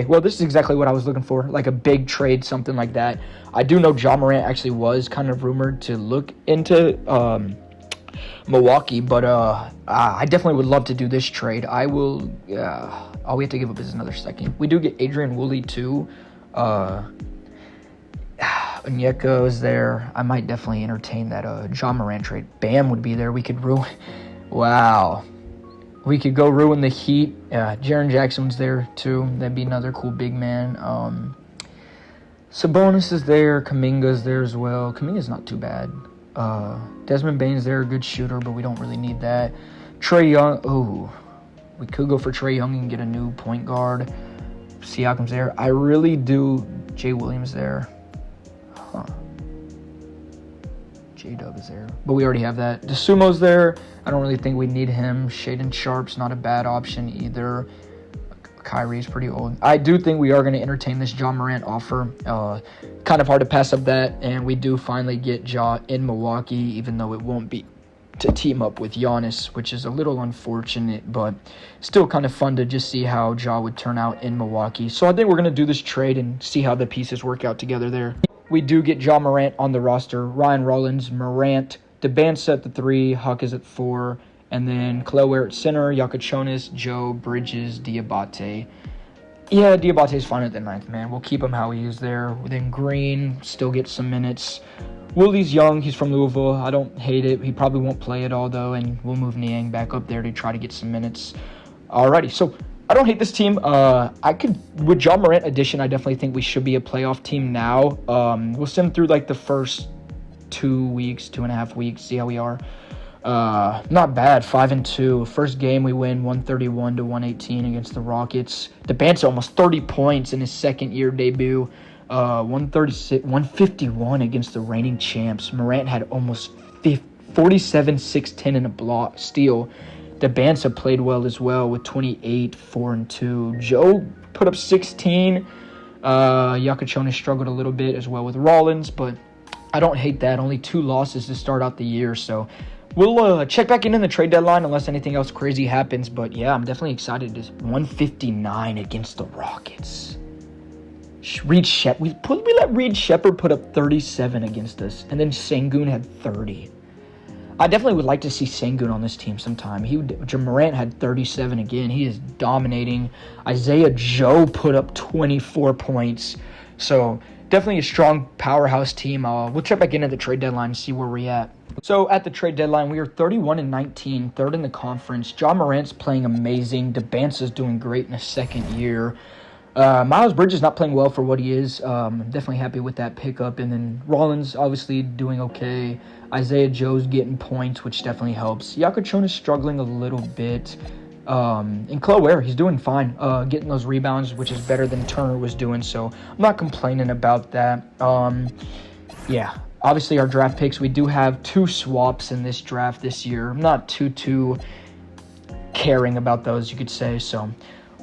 well, this is exactly what I was looking for, like a big trade, something like that. I do know Ja Morant actually was kind of rumored to look into Milwaukee, but I definitely would love to do this trade. I will, all we have to give up is another second. We do get Adrian Woolley too. Onyeka is there. I might definitely entertain that Ja Morant trade. Bam would be there. We could ruin. Wow. We could go ruin the Heat. Jaren Jackson's there too. That'd be another cool big man. Sabonis is there. Kuminga's there as well. Kuminga's not too bad. Desmond Bane's there, a good shooter, but we don't really need that. Trae Young. Ooh, we could go for Trae Young and get a new point guard. Siakam's there. I really do. Jay Williams there. J-Dub is there. But we already have that. DeSumo's there. I don't really think we need him. Shaedon Sharp's not a bad option either. Kyrie's pretty old. I do think we are going to entertain this Ja Morant offer. Kind of hard to pass up that. And we do finally get Ja in Milwaukee, even though it won't be to team up with Giannis, which is a little unfortunate, but still kind of fun to just see how Ja would turn out in Milwaukee. So I think we're going to do this trade and see how the pieces work out together there. We do get Ja Morant on the roster. Ryan Rollins, Morant, Debansa at the 3, Huck is at 4, and then Khalil Ware at center, Yakachonis, Joe, Bridges, Diabate. Yeah, Diabate's fine at the 9th man. We'll keep him how he is there. Then Green still gets some minutes. Willie's young. He's from Louisville. I don't hate it. He probably won't play it all, though, and we'll move Niang back up there to try to get some minutes. Alrighty, so I don't hate this team. With Ja Morant addition, I definitely think we should be a playoff team now. We'll send through like the first 2.5 weeks, see how we are. Not bad, 5-2. First game we win 131-118 against the Rockets. Debansa almost 30 points in his second year debut. 151 against the reigning champs. Morant had almost 47, 6, 10 and a block steal. Debansa played well as well with 28, 4, and 2. Joe put up 16. Yakachonis struggled a little bit as well with Rollins, but I don't hate that. Only 2 losses to start out the year, so we'll check back in the trade deadline unless anything else crazy happens. But yeah, I'm definitely excited. 159 against the Rockets. We let Reed Shepherd put up 37 against us, and then Sengun had 30. I definitely would like to see Sengun on this team sometime. Morant had 37 again. He is dominating. Isaiah Joe put up 24 points. So definitely a strong powerhouse team. We'll check back in at the trade deadline and see where we're at. So at the trade deadline, we are 31-19, third in the conference. Ja Morant's playing amazing. DeBance's doing great in his second year. Miles Bridges not playing well for what he is. I'm definitely happy with that pickup. And then Rollins obviously doing okay. Isaiah Joe's getting points, which definitely helps. Yakachon is struggling a little bit. And Chloe Ware, he's doing fine. Getting those rebounds, which is better than Turner was doing. So I'm not complaining about that. Yeah, obviously our draft picks, we do have 2 swaps in this draft this year. I'm not too caring about those, you could say. So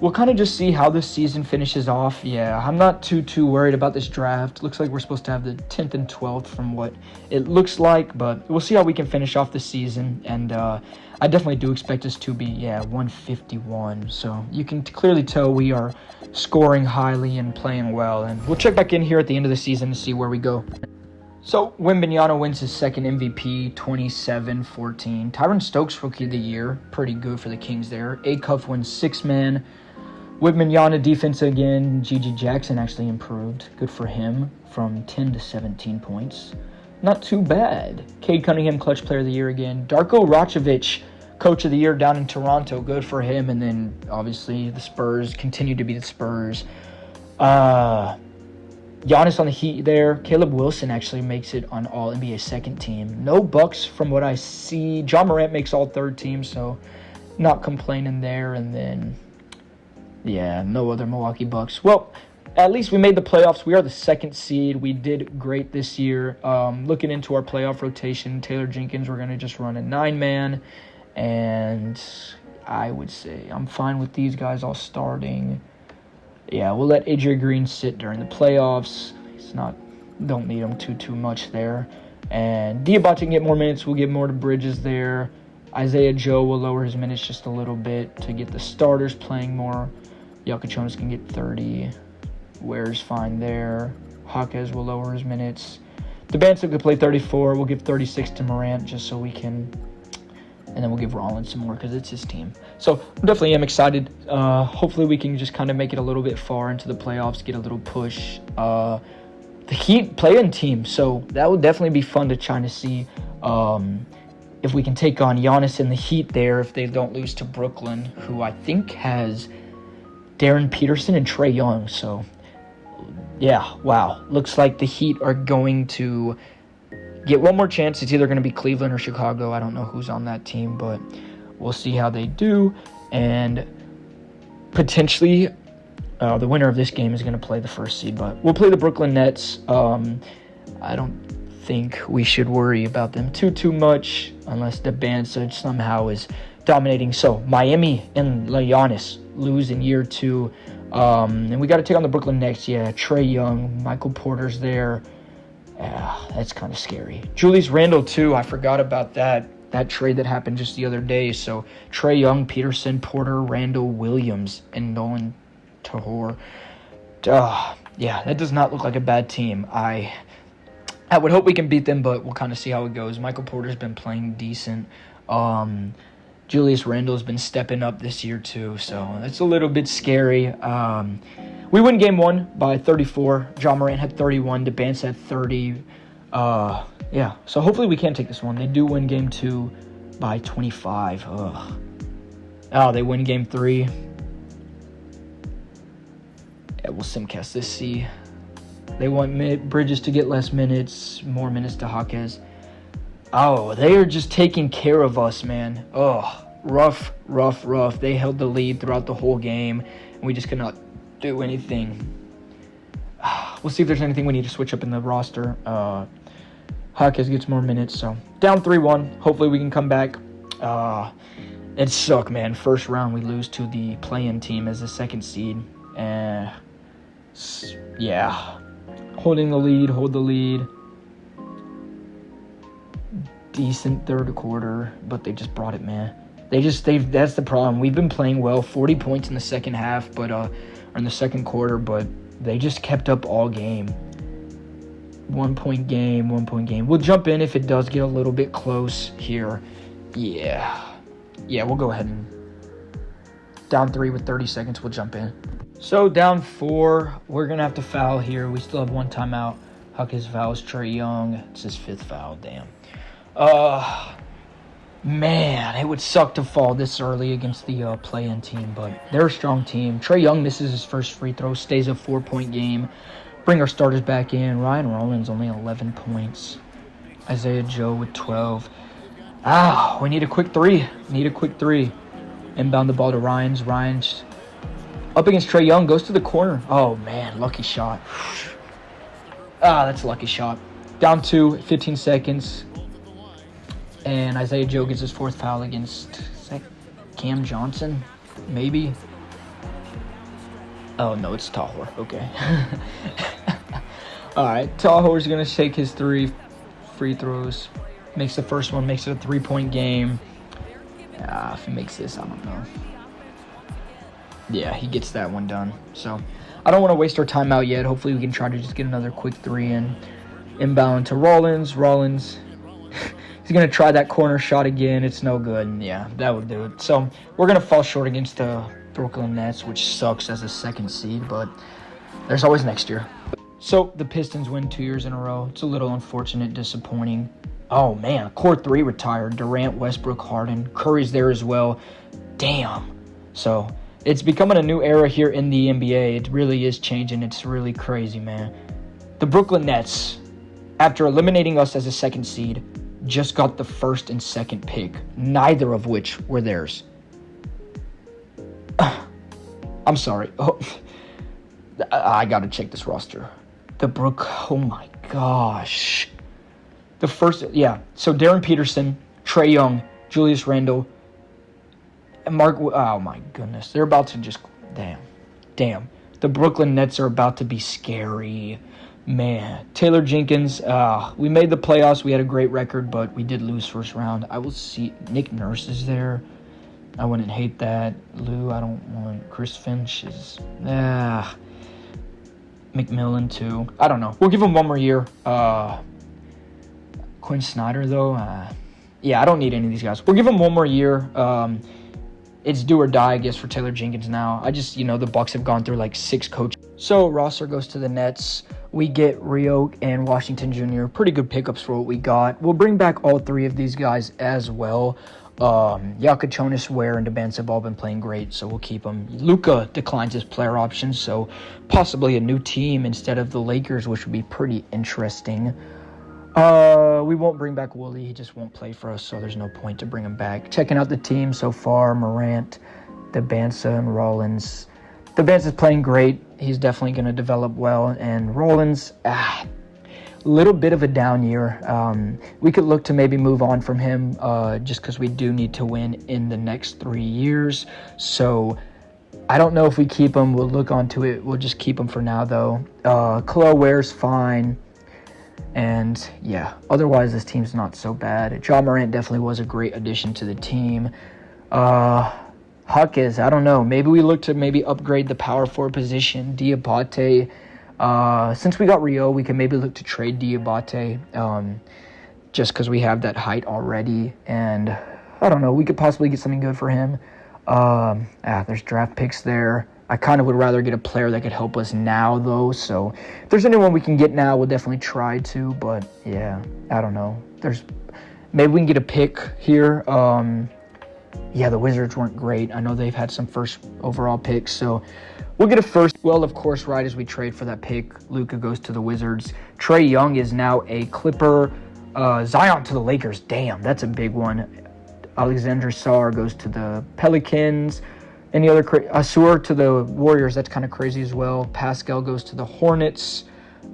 we'll kind of just see how this season finishes off. Yeah, I'm not too worried about this draft. Looks like we're supposed to have the 10th and 12th from what it looks like, but we'll see how we can finish off the season. And I definitely do expect us to be, 151. So you can clearly tell we are scoring highly and playing well. And we'll check back in here at the end of the season to see where we go. So Wembanyama wins his second MVP, 27-14. Tyron Stokes, Rookie of the Year, pretty good for the Kings there. Acuff wins 6-man. Wembanyama defense again. Gigi Jackson actually improved. Good for him, from 10 to 17 points. Not too bad. Cade Cunningham, Clutch Player of the Year again. Darko Rajovic, Coach of the Year down in Toronto. Good for him. And then, obviously, the Spurs continue to be the Spurs. Giannis on the Heat there. Caleb Wilson actually makes it on All-NBA second team. No Bucks from what I see. Ja Morant makes all third team, so not complaining there. And then, no other Milwaukee Bucks. Well, at least we made the playoffs. We are the second seed. We did great this year. Looking into our playoff rotation, Taylor Jenkins, we're going to just run a 9-man. And I would say I'm fine with these guys all starting. Yeah, we'll let Adrian Green sit during the playoffs. Don't need him too much there. And Diabate can get more minutes. We'll give more to Bridges there. Isaiah Joe will lower his minutes just a little bit to get the starters playing more. Yakachonis can get 30. Ware's fine there. Jaquez will lower his minutes. DeBanson could play 34. We'll give 36 to Morant just so we can... And then we'll give Rollins some more because it's his team. So I definitely am excited. Hopefully we can just kind of make it a little bit far into the playoffs, get a little push. The Heat play-in team, so that would definitely be fun to try to see if we can take on Giannis and the Heat there if they don't lose to Brooklyn, who I think has Darren Peterson and Trae Young. So, yeah, wow. Looks like the Heat are going to get one more chance. It's either going to be Cleveland or Chicago. I don't know who's on that team, but we'll see how they do. And potentially the winner of this game is going to play the first seed, but we'll play the Brooklyn Nets. I don't think we should worry about them too much unless the band somehow is dominating. So Miami and Giannis lose in year 2. And we got to take on the Brooklyn Nets. Yeah, Trae Young, Michael Porter's there. Yeah, that's kind of scary. Julius Randle, too. I forgot about that trade that happened just the other day. So, Trae Young, Peterson, Porter, Randle, Williams, and Nolan Tahor. Yeah, that does not look like a bad team. I would hope we can beat them, but we'll kind of see how it goes. Michael Porter's been playing decent. Julius Randle's been stepping up this year, too. So, it's a little bit scary. We win game 1 by 34. Ja Morant had 31. DeBance had 30. So hopefully we can take this one. They do win game 2 by 25. They win game 3. Yeah, we'll simcast this. See, they want Bridges to get less minutes, more minutes to Jaquez. They are just taking care of us, man. Rough. They held the lead throughout the whole game, and we just could not do anything. We'll see if there's anything we need to switch up in the roster. Jaquez gets more minutes, so down 3-1. Hopefully we can come back. It sucked, man. First round we lose to the play-in team as the second seed. Yeah, hold the lead. Decent third quarter, but they just brought it, man. That's the problem. We've been playing well. 40 points in the second half, but in the second quarter, but They just kept up all game. 1 point game, 1 point game. We'll jump in if it does get a little bit close here. Yeah, we'll go ahead and down 3 with 30 seconds. We'll jump in. So down 4, we're going to have to foul here. We still have 1 timeout. Huckins fouls Trae Young. It's his 5th foul, damn. Man, it would suck to fall this early against the play-in team, but they're a strong team. Trae Young misses his first free throw, stays a 4-point game. Bring our starters back in. Ryan Rollins only 11 points. Isaiah Joe with 12. We need a quick 3. Inbound the ball to Ryans. Ryans up against Trae Young, goes to the corner. Oh, man, lucky shot. That's a lucky shot. Down 2, 15 seconds. And Isaiah Joe gets his 4th foul against, is that Cam Johnson? Maybe? Oh, no, it's Tahor. Okay. All right, Tahor's going to take his 3 free throws. Makes the first one, makes it a 3-point game. If he makes this, I don't know. Yeah, he gets that one done. So, I don't want to waste our time out yet. Hopefully, we can try to just get another quick 3 in. Inbound to Rollins. Rollins, he's going to try that corner shot again. It's no good. Yeah, that would do it. So, we're going to fall short against the Brooklyn Nets, which sucks as a 2nd seed, but there's always next year. So, the Pistons win 2 years in a row. It's a little unfortunate, disappointing. Oh, man, core 3 retired. Durant, Westbrook, Harden. Curry's there as well. Damn. So, it's becoming a new era here in the NBA. It really is changing. It's really crazy, man. The Brooklyn Nets, after eliminating us as a 2nd seed, just got the 1st and 2nd pick, neither of which were theirs. I'm sorry. Oh, I got to check this roster. Oh, my gosh. The first, so Darren Peterson, Trae Young, Julius Randle, and Mark, oh my goodness. They're about to just, damn. The Brooklyn Nets are about to be scary. Man, Taylor Jenkins, we made the playoffs. We had a great record, but we did lose first round. I will see, Nick Nurse is there. I wouldn't hate that. Lou, I don't want. Chris Finch is, McMillan too. I don't know. We'll give him 1 more year. Quinn Snyder, though, I don't need any of these guys. We'll give him 1 more year. It's do or die, I guess, for Taylor Jenkins now. The Bucks have gone through like 6 coaches. So Rosser goes to the Nets. We get Rio and Washington Jr. Pretty good pickups for what we got. We'll bring back all 3 of these guys as well. Jonas, Ware, and Debance have all been playing great, so we'll keep them. Luka declines his player option, so possibly a new team instead of the Lakers, which would be pretty interesting. We won't bring back Wooly. He just won't play for us, so there's no point to bring him back. Checking out the team so far, Morant, Debansa, and Rollins. Debansa's playing great. He's definitely going to develop well. And Rollins, little bit of a down year. We could look to maybe move on from him just because we do need to win in the next 3 years. So I don't know if we keep him. We'll look onto it. We'll just keep him for now, though. Chloe Ware's fine. And, otherwise this team's not so bad. Ja Morant definitely was a great addition to the team. Huck is, I don't know. Maybe we look to upgrade the power forward position. Diabate. Since we got Rio, we can maybe look to trade Diabate just because we have that height already. And, I don't know. We could possibly get something good for him. There's draft picks there. I kind of would rather get a player that could help us now, though. So if there's anyone we can get now, we'll definitely try to. But, I don't know. Maybe we can get a pick here. The Wizards weren't great. I know they've had some first overall picks. So we'll get a first. Well, of course, right as we trade for that pick, Luka goes to the Wizards. Trae Young is now a Clipper. Zion to the Lakers. Damn, that's a big one. Alexander Sarr goes to the Pelicans. Any other Asur to the Warriors, that's kind of crazy as well. Pascal goes to the Hornets.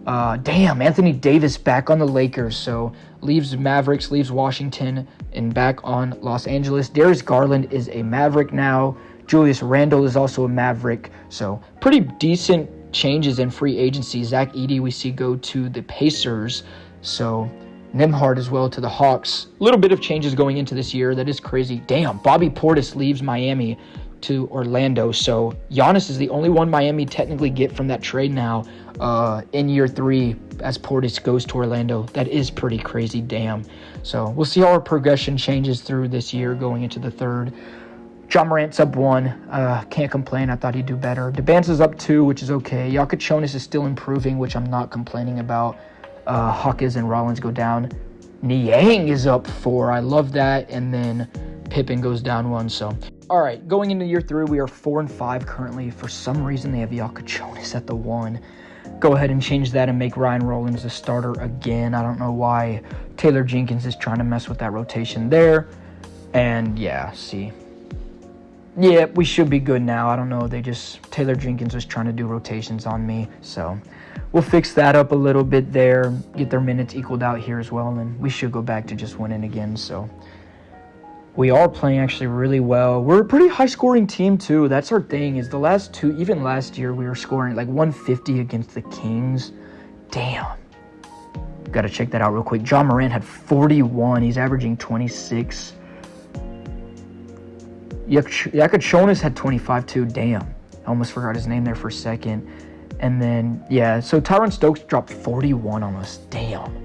Anthony Davis back on the Lakers. So leaves Mavericks, leaves Washington, and back on Los Angeles. Darius Garland is a Maverick now. Julius Randle is also a Maverick. So pretty decent changes in free agency. Zach Edey we see go to the Pacers. So Nembhard as well to the Hawks. A little bit of changes going into this year. That is crazy. Damn, Bobby Portis leaves Miami. to Orlando. So Giannis is the only one Miami technically get from that trade now in year 3 as Portis goes to Orlando. That is pretty crazy, damn. So we'll see how our progression changes through this year going into the 3rd. Ja Morant's up 1. Can't complain. I thought he'd do better. Debance's up 2, which is okay. Jokic is still improving, which I'm not complaining about. Hawkins and Rollins go down. Niang is up 4. I love that. And then Pippen goes down 1. So, all right, going into year 3, we are 4-5 currently. For some reason, they have Jokic at the 1. Go ahead and change that and make Ryan Rollins the starter again. I don't know why Taylor Jenkins is trying to mess with that rotation there. And yeah, see. Yeah, we should be good now. I don't know. Taylor Jenkins was trying to do rotations on me. So we'll fix that up a little bit there. Get their minutes equaled out here as well. And then we should go back to just winning again. So we are playing actually really well. We're a pretty high-scoring team, too. That's our thing, is the last 2, even last year, we were scoring like 150 against the Kings. Damn. Got to check that out real quick. Ja Morant had 41. He's averaging 26. Jokic had 25 too. Damn. I almost forgot his name there for a second. And then, yeah, so Tyron Stokes dropped 41 on us. Damn.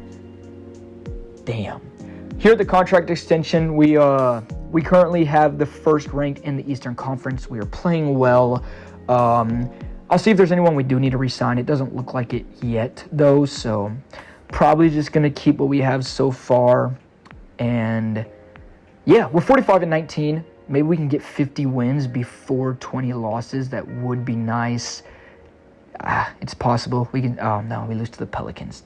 Here at the contract extension, we currently have the 1st rank in the Eastern Conference. We are playing well. I'll see if there's anyone we do need to re-sign. It doesn't look like it yet, though, so probably just going to keep what we have so far. And, yeah, we're 45-19. Maybe we can get 50 wins before 20 losses. That would be nice. It's possible. We can. Oh, no, we lose to the Pelicans.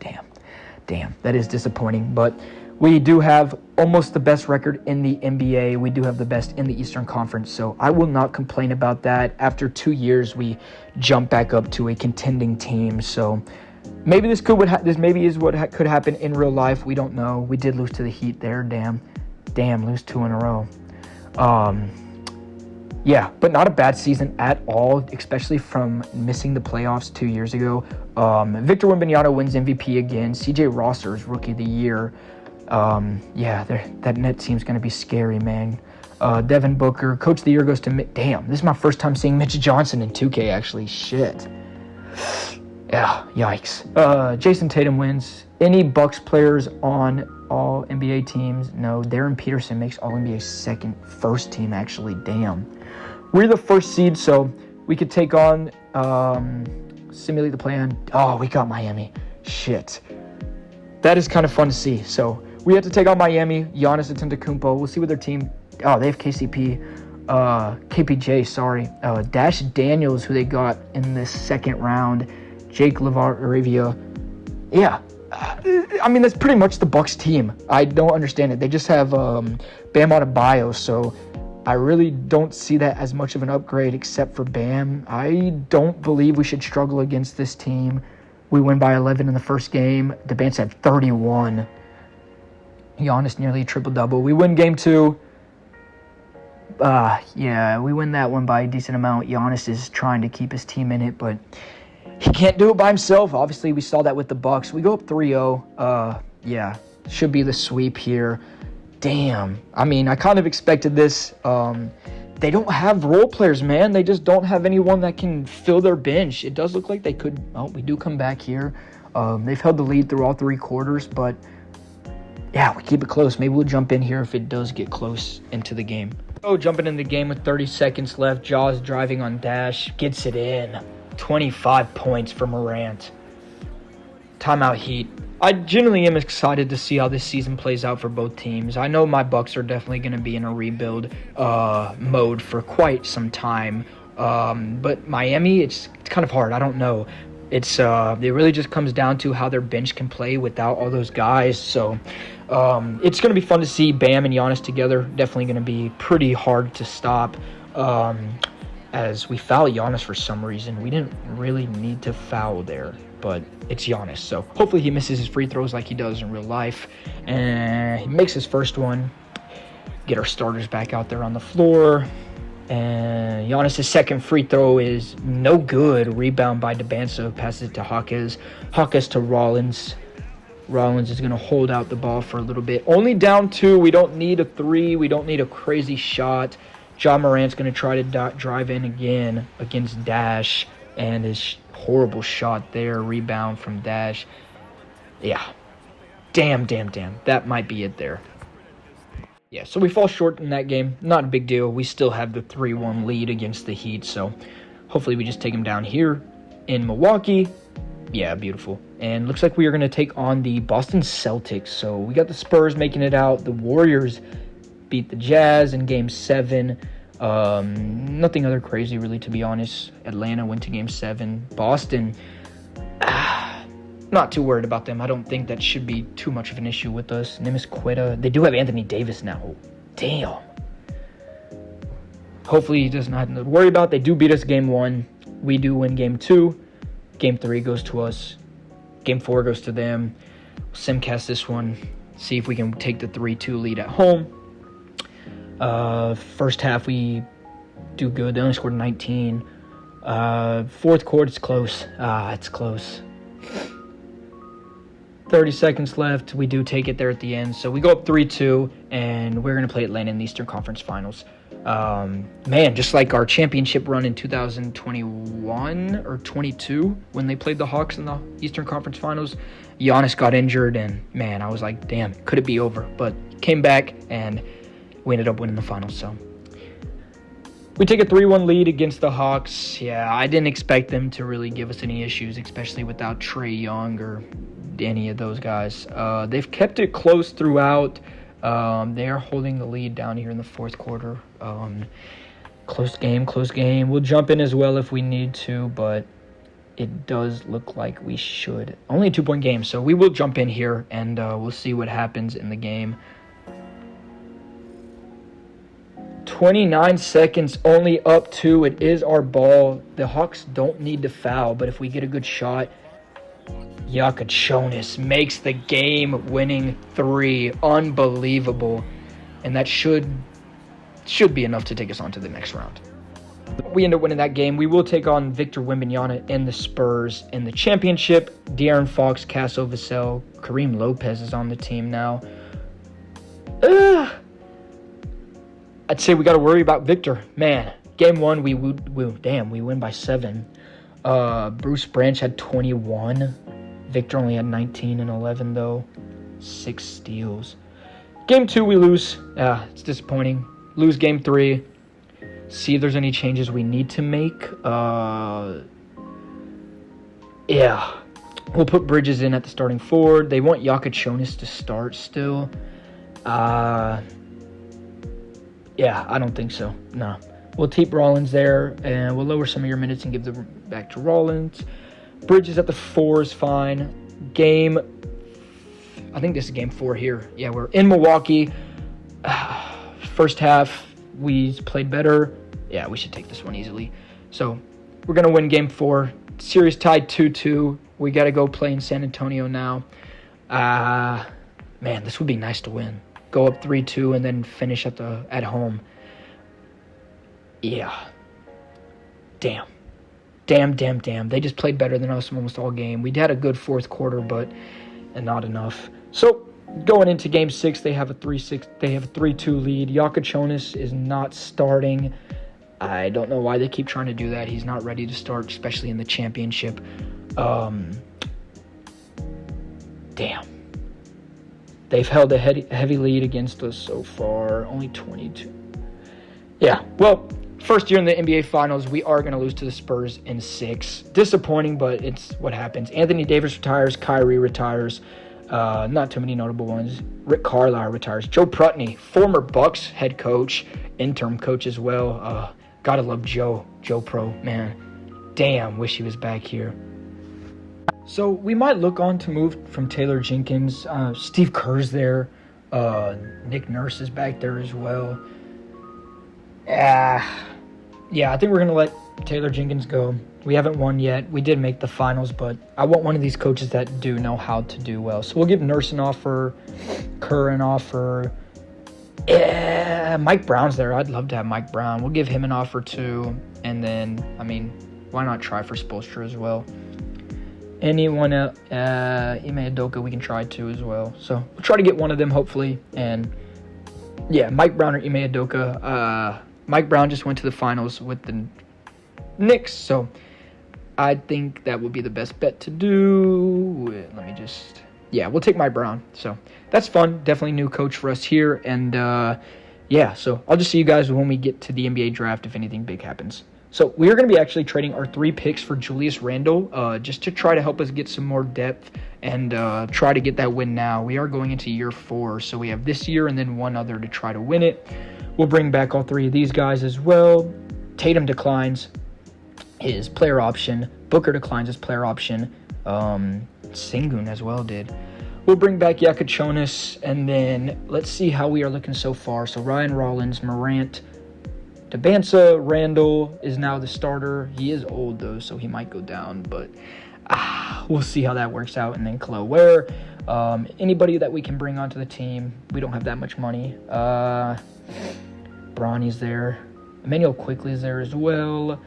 Damn. That is disappointing. But we do have almost the best record in the NBA. We do have the best in the Eastern Conference. So I will not complain about that. After 2 years, we jump back up to a contending team. So maybe this could could happen in real life. We don't know. We did lose to the Heat there. Damn, lose 2 in a row. Yeah, but not a bad season at all, especially from missing the playoffs 2 years ago. Victor Wembanyama wins MVP again. CJ Roster's Rookie of the Year. Yeah, that net team's going to be scary, man. Devin Booker, Coach of the Year goes to damn, this is my first time seeing Mitch Johnson in 2K, actually. Shit. Yeah, yikes. Jason Tatum wins. Any Bucks players on all NBA teams? No. Darren Peterson makes all NBA first team, actually. Damn. We're the 1st seed, so we could take on, simulate the plan. Oh, we got Miami. Shit. That is kind of fun to see. So we have to take on Miami, Giannis Antetokounmpo. We'll see what their team. Oh, they have KPJ, sorry. Dash Daniels, who they got in this 2nd round. Jake LaRavia. Yeah. I mean, that's pretty much the Bucks team. I don't understand it. They just have Bam Adebayo, so I really don't see that as much of an upgrade except for Bam. I don't believe we should struggle against this team. We win by 11 in the first game. Debance had 31. Giannis nearly a triple-double. We win game 2. Yeah, we win that one by a decent amount. Giannis is trying to keep his team in it, but he can't do it by himself. Obviously, we saw that with the Bucks. We go up 3-0. Yeah, should be the sweep here. Damn. I mean, I kind of expected this. They don't have role players, man. They just don't have anyone that can fill their bench. It does look like they could. Oh, we do come back here. They've held the lead through all 3 quarters, but yeah, we keep it close. Maybe we'll jump in here if it does get close into the game. Oh, jumping in the game with 30 seconds left. Jaws driving on Dash. Gets it in. 25 points for Morant. Timeout Heat. I genuinely am excited to see how this season plays out for both teams. I know my Bucks are definitely going to be in a rebuild mode for quite some time. But Miami, it's kind of hard. I don't know. It really just comes down to how their bench can play without all those guys. So it's going to be fun to see Bam and Giannis together. Definitely going to be pretty hard to stop. As we foul Giannis for some reason. We didn't really need to foul there, but it's Giannis. So hopefully he misses his free throws like he does in real life. And he makes his first one. Get our starters back out there on the floor. And Giannis' second free throw is no good. Rebound by Debanso. Passes it to Hawkins. Hawkins to Rollins. Rollins is going to hold out the ball for a little bit. Only down 2. We don't need a 3. We don't need a crazy shot. John Morant's going to try to drive in again against Dash, and his horrible shot there, rebound from Dash. Yeah. Damn. That might be it there. Yeah, so we fall short in that game. Not a big deal. We still have the 3-1 lead against the Heat, so hopefully we just take them down here in Milwaukee. Yeah, beautiful. And looks like we are going to take on the Boston Celtics. So we got the Spurs making it out. The Warriors beat the Jazz in Game 7. Nothing other crazy, really, to be honest. Atlanta went to Game 7. Boston, not too worried about them. I don't think that should be too much of an issue with us. Nemes Quetta. They do have Anthony Davis now. Damn. Hopefully he doesn't have to worry about it. They do beat us Game 1. We do win Game 2. Game 3 goes to us. Game 4 goes to them. Simcast this one. See if we can take the 3-2 lead at home. First half we do good. They only scored 19. Fourth quarter, it's close. It's close. 30 seconds left. We do take it there at the end. So we go up 3-2, and we're going to play Atlanta in the Eastern Conference Finals. Man, just like our championship run in 2021 or 22 when they played the Hawks in the Eastern Conference Finals, Giannis got injured, and man, I was like, damn, could it be over? But came back, and we ended up winning the finals. So we take a 3-1 lead against the Hawks. Yeah, I didn't expect them to really give us any issues, especially without Trae Young or any of those guys. They've kept it close throughout. They are holding the lead down here in the fourth quarter. Close game. We'll jump in as well if we need to, but it does look like we should. Only a 2-point game, so we will jump in here, and we'll see what happens in the game. 29 seconds, only up 2. It is our ball. The Hawks don't need to foul, but if we get a good shot, Jonas makes the game-winning 3. Unbelievable. And that should be enough to take us on to the next round. We end up winning that game. We will take on Victor Wembanyama and the Spurs in the championship. De'Aaron Fox, Casso Vassell, Kareem Lopez is on the team now. I'd say we got to worry about Victor. Man, game 1, we win by 7. Bruce Branch had 21. Victor only had 19 and 11, though. 6 steals. Game 2, we lose. It's disappointing. Lose game 3. See if there's any changes we need to make. We'll put Bridges in at the starting forward. They want Jonas to start still. I don't think so. No. We'll keep Rollins there, and we'll lower some of your minutes and give them back to Rollins. Bridges at the 4 is fine. I think this is game 4 here. Yeah, we're in Milwaukee. First half, we played better. Yeah, we should take this one easily. So we're going to win game 4. Series tied 2-2. We got to go play in San Antonio now. Man, this would be nice to win. Go up 3-2 and then finish at home. Yeah. Damn. They just played better than us almost all game. We had a good fourth quarter, but not enough. So going into game 6, they have a 3-2 lead. Jonas is not starting. I don't know why they keep trying to do that. He's not ready to start, especially in the championship. Damn. They've held a heavy lead against us so far. Only 22. Yeah, well, first year in the NBA Finals, we are going to lose to the Spurs in 6. Disappointing, but it's what happens. Anthony Davis retires. Kyrie retires. Not too many notable ones. Rick Carlisle retires. Joe Prutney, former Bucks head coach, interim coach as well. Gotta love Joe Pro, man. Damn, wish he was back here. So we might look on to move from Taylor Jenkins. Steve Kerr's there. Nick Nurse is back there as well. I think we're going to let Taylor Jenkins go. We haven't won yet. We did make the finals, but I want one of these coaches that do know how to do well. So we'll give Nurse an offer, Kerr an offer. Mike Brown's there. I'd love to have Mike Brown. We'll give him an offer too. And then, why not try for Spoelstra as well? Anyone else, Ime Udoka, we can try too as well. So we'll try to get one of them hopefully. And yeah, Mike Brown or Ime Udoka. Mike Brown just went to the finals with the Knicks, so I think that would be the best bet to do. We'll take Mike Brown. So that's fun. Definitely new coach for us here. And so I'll just see you guys when we get to the NBA draft if anything big happens. So we are going to be actually trading our 3 picks for Julius Randle just to try to help us get some more depth and try to get that win now. We are going into year 4, so we have this year and then one other to try to win it. We'll bring back all 3 of these guys as well. Tatum declines his player option. Booker declines his player option. Sengun as well did. We'll bring back Jonas, and then let's see how we are looking so far. So Ryan Rollins, Morant, Debansa, Randall is now the starter. He is old, though, so he might go down, but we'll see how that works out. And then Chloe Ware, anybody that we can bring onto the team. We don't have that much money. Bronny's there. Emmanuel Quickly is there as well.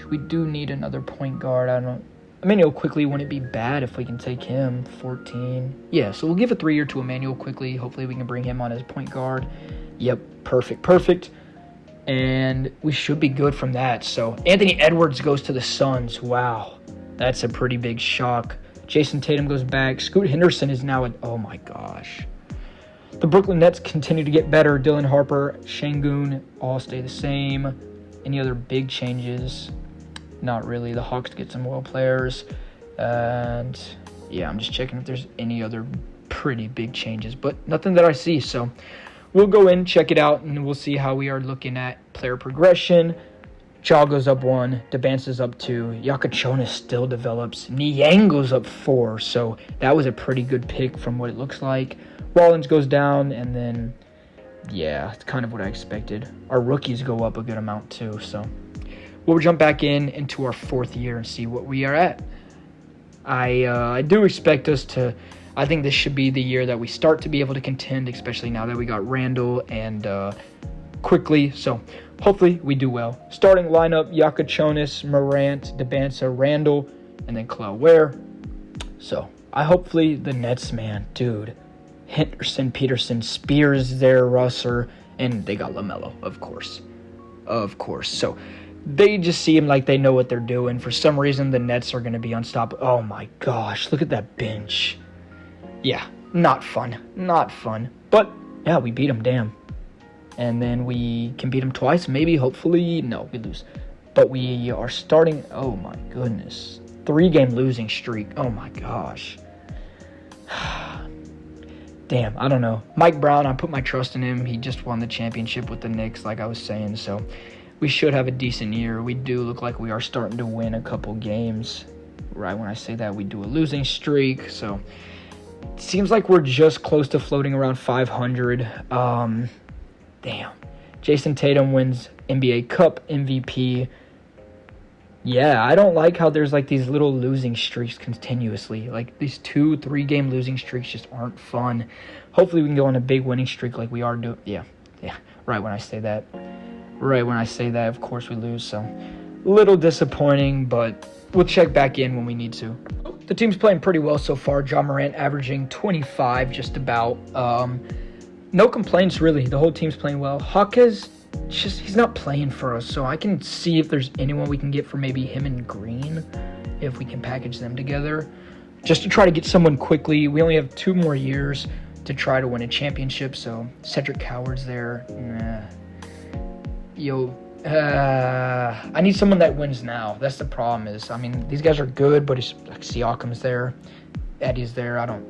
We do need another point guard. Emmanuel Quickly wouldn't be bad if we can take him. 14. Yeah, so we'll give a 3-year to Emmanuel Quickly. Hopefully we can bring him on as point guard. Yep, perfect. And we should be good from that. So Anthony Edwards goes to the Suns. Wow, that's a pretty big shock. Jason Tatum goes back. Scoot Henderson is now oh my gosh. The Brooklyn Nets continue to get better. Dylan Harper, Şengün all stay the same. Any other big changes? Not really. The Hawks get some well players. And I'm just checking if there's any other pretty big changes, but nothing that I see. So we'll go in, check it out, and we'll see how we are looking at player progression. Ja goes up 1, Debansa's up 2, Jonas still develops, Niang goes up 4, so that was a pretty good pick from what it looks like. Rollins goes down, and then, it's kind of what I expected. Our rookies go up a good amount too, so we'll jump back into our 4th year and see what we are at. I do expect us to. I think this should be the year that we start to be able to contend, especially now that we got Randall and Quickly. So hopefully we do well. Starting lineup: Jonas, Morant, Debansa, Randall, and then Chloe Ware. So hopefully the Nets, man, dude. Henderson, Peterson, Spears there, Russer, and they got LaMelo, of course. So they just seem like they know what they're doing. For some reason, the Nets are going to be unstoppable. Oh my gosh, look at that bench. Yeah, not fun. But, we beat them, damn. And then we can beat them twice, maybe, hopefully. No, we lose. But we are starting, oh my goodness. 3-game losing streak, oh my gosh. Damn, I don't know. Mike Brown, I put my trust in him. He just won the championship with the Knicks, like I was saying, so we should have a decent year. We do look like we are starting to win a couple games. Right when I say that, we do a losing streak, so it seems like we're just close to floating around 500. Damn. Jason Tatum wins NBA Cup MVP. Yeah, I don't like how there's like these little losing streaks continuously. Like these 2-3 game losing streaks just aren't fun. Hopefully we can go on a big winning streak like we are doing. Yeah. Right when I say that, of course we lose. So a little disappointing, but we'll check back in when we need to. The team's playing pretty well so far. Ja Morant averaging 25 just about. No complaints really. The whole team's playing well. Hawkes, he's not playing for us, so I can see if there's anyone we can get for maybe him and Green, if we can package them together, just to try to get someone quickly. We only have 2 more years to try to win a championship, so Cedric Howard's there. I need someone that wins now. That's the problem is, these guys are good, but it's like Siakam's there, Eddie's there. I don't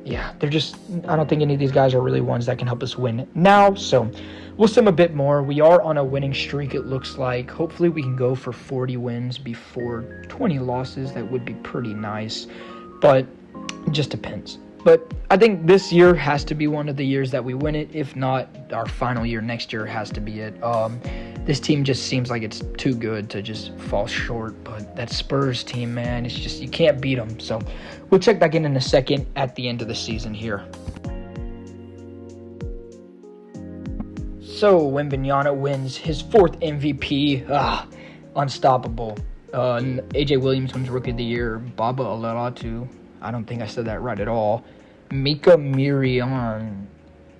think any of these guys are really ones that can help us win now, so we'll sim a bit more. We are on a winning streak, it looks like. Hopefully we can go for 40 wins before 20 losses. That would be pretty nice, but it just depends. But I think this year has to be one of the years that we win it. If not, our final year next year has to be it. This team just seems like it's too good to just fall short. But that Spurs team, man, it's just, you can't beat them. So we'll check back in a second at the end of the season here. So Wembanyama wins his 4th MVP. Unstoppable. AJ Williams wins Rookie of the Year. Baba Alaratu, I don't think I said that right at all. Mika Mirion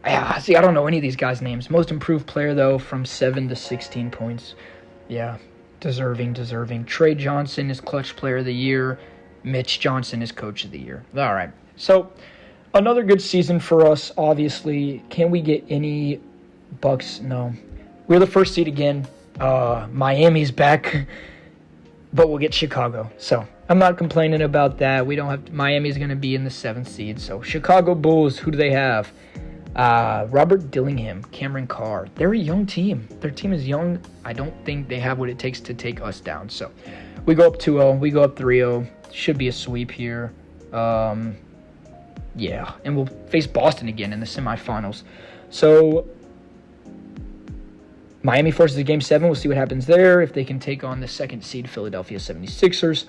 Yeah, see, I don't know any of these guys' names. Most improved player, though, from 7 to 16 points. Yeah, deserving. Trey Johnson is clutch player of the year. Mitch Johnson is coach of the year. All right. So, another good season for us, obviously. Can we get any Bucks? No. We're the first seed again. Miami's back, but we'll get Chicago. So, I'm not complaining about that. We don't have Miami's going to be in the 7th seed. So, Chicago Bulls, who do they have? Robert Dillingham, Cameron Carr. They're a young team. Their team is young. I don't think they have what it takes to take us down. So, we go up 2-0. We go up 3-0. Should be a sweep here. Yeah, and we'll face Boston again in the semifinals. So, Miami forces a Game 7. We'll see what happens there. If they can take on the 2nd seed Philadelphia 76ers.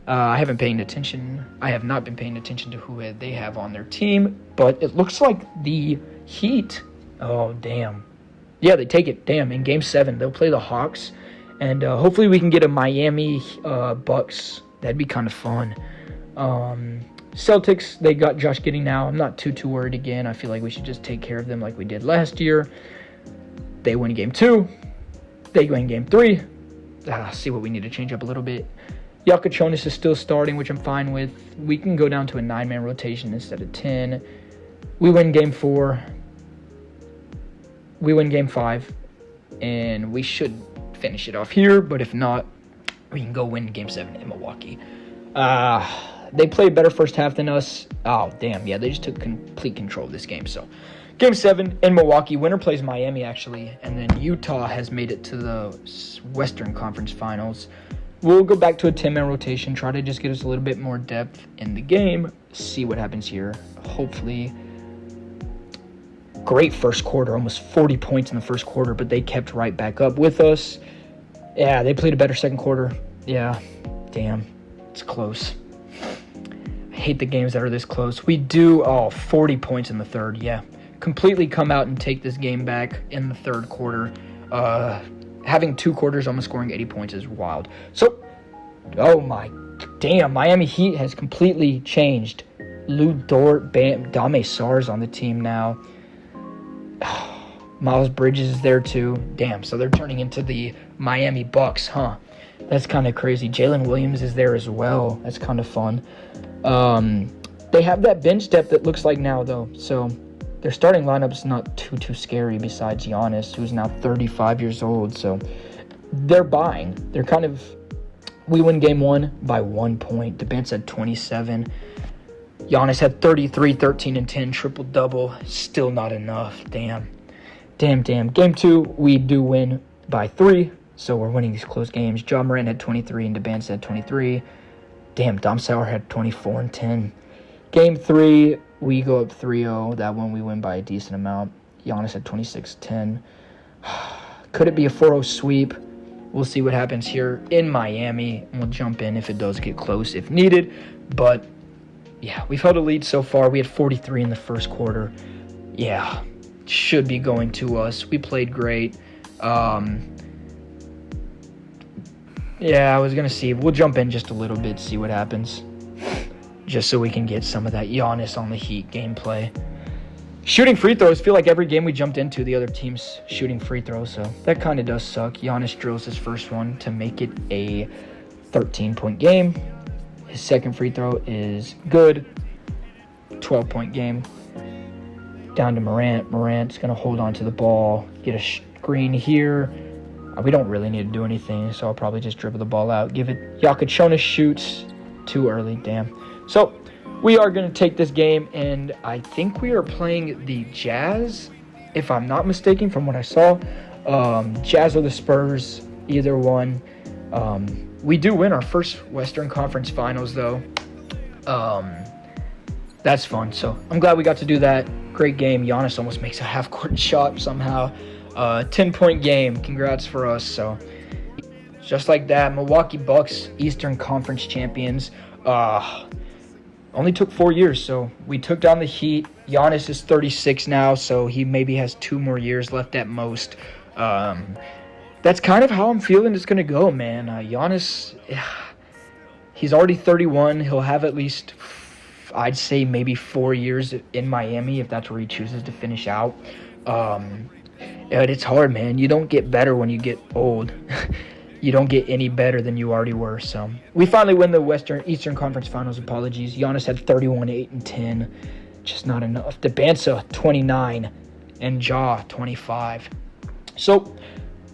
I have not been paying attention to who they have on their team, but it looks like the Heat. Oh, damn. Yeah, they take it. Damn, in Game 7, they'll play the Hawks, and hopefully we can get a Miami Bucks. That'd be kind of fun. Celtics, they got Josh Giddey now. I'm not too worried again. I feel like we should just take care of them like we did last year. They win Game 2. They win Game 3. See what we need to change up a little bit. Jonas is still starting, which I'm fine with. We can go down to a 9-man rotation instead of 10. We win Game 4. We win Game 5. And we should finish it off here. But if not, we can go win Game 7 in Milwaukee. They played better first half than us. Oh, damn. Yeah, they just took complete control of this game. So, Game 7 in Milwaukee. Winner plays Miami, actually. And then Utah has made it to the Western Conference Finals. We'll go back to a 10-man rotation, try to just get us a little bit more depth in the game, see what happens here. Hopefully, great first quarter, almost 40 points in the first quarter, but they kept right back up with us. Yeah, they played a better second quarter. Yeah, damn, it's close. I hate the games that are this close. We do, 40 points in the third, yeah. Completely come out and take this game back in the third quarter. Having 2 quarters, almost scoring 80 points is wild. So, oh my damn, Miami Heat has completely changed. Lou Dort, Dame Sar's on the team now. Miles Bridges is there too. Damn, so they're turning into the Miami Bucks, huh? That's kind of crazy. Jalen Williams is there as well. That's kind of fun. They have that bench depth that looks like now, though. So their starting lineup's not too scary besides Giannis, who's now 35 years old. So they're buying. They're kind of... We win game 1 by 1 point. DeBance had 27. Giannis had 33, 13, and 10. Triple-double. Still not enough. Damn. Game 2, we do win by 3. So we're winning these close games. John Morant had 23 and DeBance had 23. Damn, Dom Sauer had 24 and 10. Game 3, we go up 3-0. That one we win by a decent amount. Giannis had 26-10. Could it be a 4-0 sweep? We'll see what happens here in Miami. And we'll jump in if it does get close if needed. But, yeah, we've held a lead so far. We had 43 in the first quarter. Yeah, should be going to us. We played great. Yeah, I was going to see. We'll jump in just a little bit, see what happens. Just so we can get some of that Giannis on the Heat gameplay. Shooting free throws. Feel like every game we jumped into, the other team's shooting free throws. So that kind of does suck. Giannis drills his first one to make it a 13-point game. His second free throw is good. 12-point game. Down to Morant. Morant's going to hold on to the ball. Get a screen here. We don't really need to do anything, so I'll probably just dribble the ball out. Give it. Jonas shoots too early. Damn. So we are going to take this game, and I think we are playing the Jazz, if I'm not mistaken from what I saw. Jazz or the Spurs, either one. We do win our first Western Conference Finals, though. That's fun. So I'm glad we got to do that. Great game. Giannis almost makes a half-court shot somehow. 10-point game. Congrats for us. So just like that, Milwaukee Bucks, Eastern Conference champions. Only took 4 years, so we took down the Heat. Giannis is 36 now, so he maybe has 2 more years left at most. That's kind of how I'm feeling it's going to go, man. Giannis, he's already 31. He'll have at least I'd say maybe 4 years in Miami if that's where he chooses to finish out. But it's hard, man. You don't get better when you get old. You don't get any better than you already were. So we finally win the Eastern Conference Finals. Apologies. Giannis had 31, 8, and 10. Just not enough. Debansa, 29, and Ja, 25. So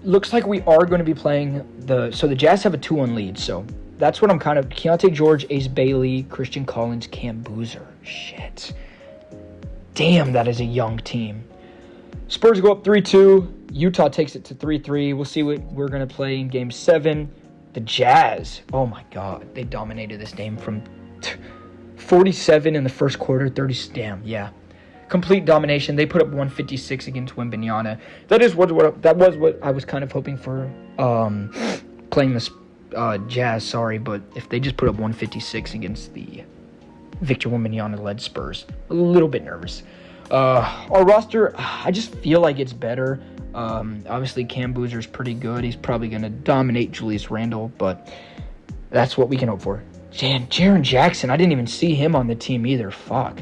looks like we are going to be playing the Jazz have a 2-1 lead. So that's what I'm kind of... Keontae George, Ace Bailey, Christian Collins, Cam Boozer. Shit. Damn, that is a young team. Spurs go up 3-2. Utah takes it to 3-3. We'll see what we're going to play in Game 7. The Jazz. Oh, my God. They dominated this game from 47 in the first quarter. 30... Damn, yeah. Complete domination. They put up 156 against Wembanyama. That was what I was kind of hoping for playing this Jazz, sorry, but if they just put up 156 against the Victor Wembanyama-led Spurs, a little bit nervous. Our roster, I just feel like it's better. Obviously, Cam Boozer's pretty good. He's probably going to dominate Julius Randle, but that's what we can hope for. Jaren Jackson, I didn't even see him on the team either. Fuck.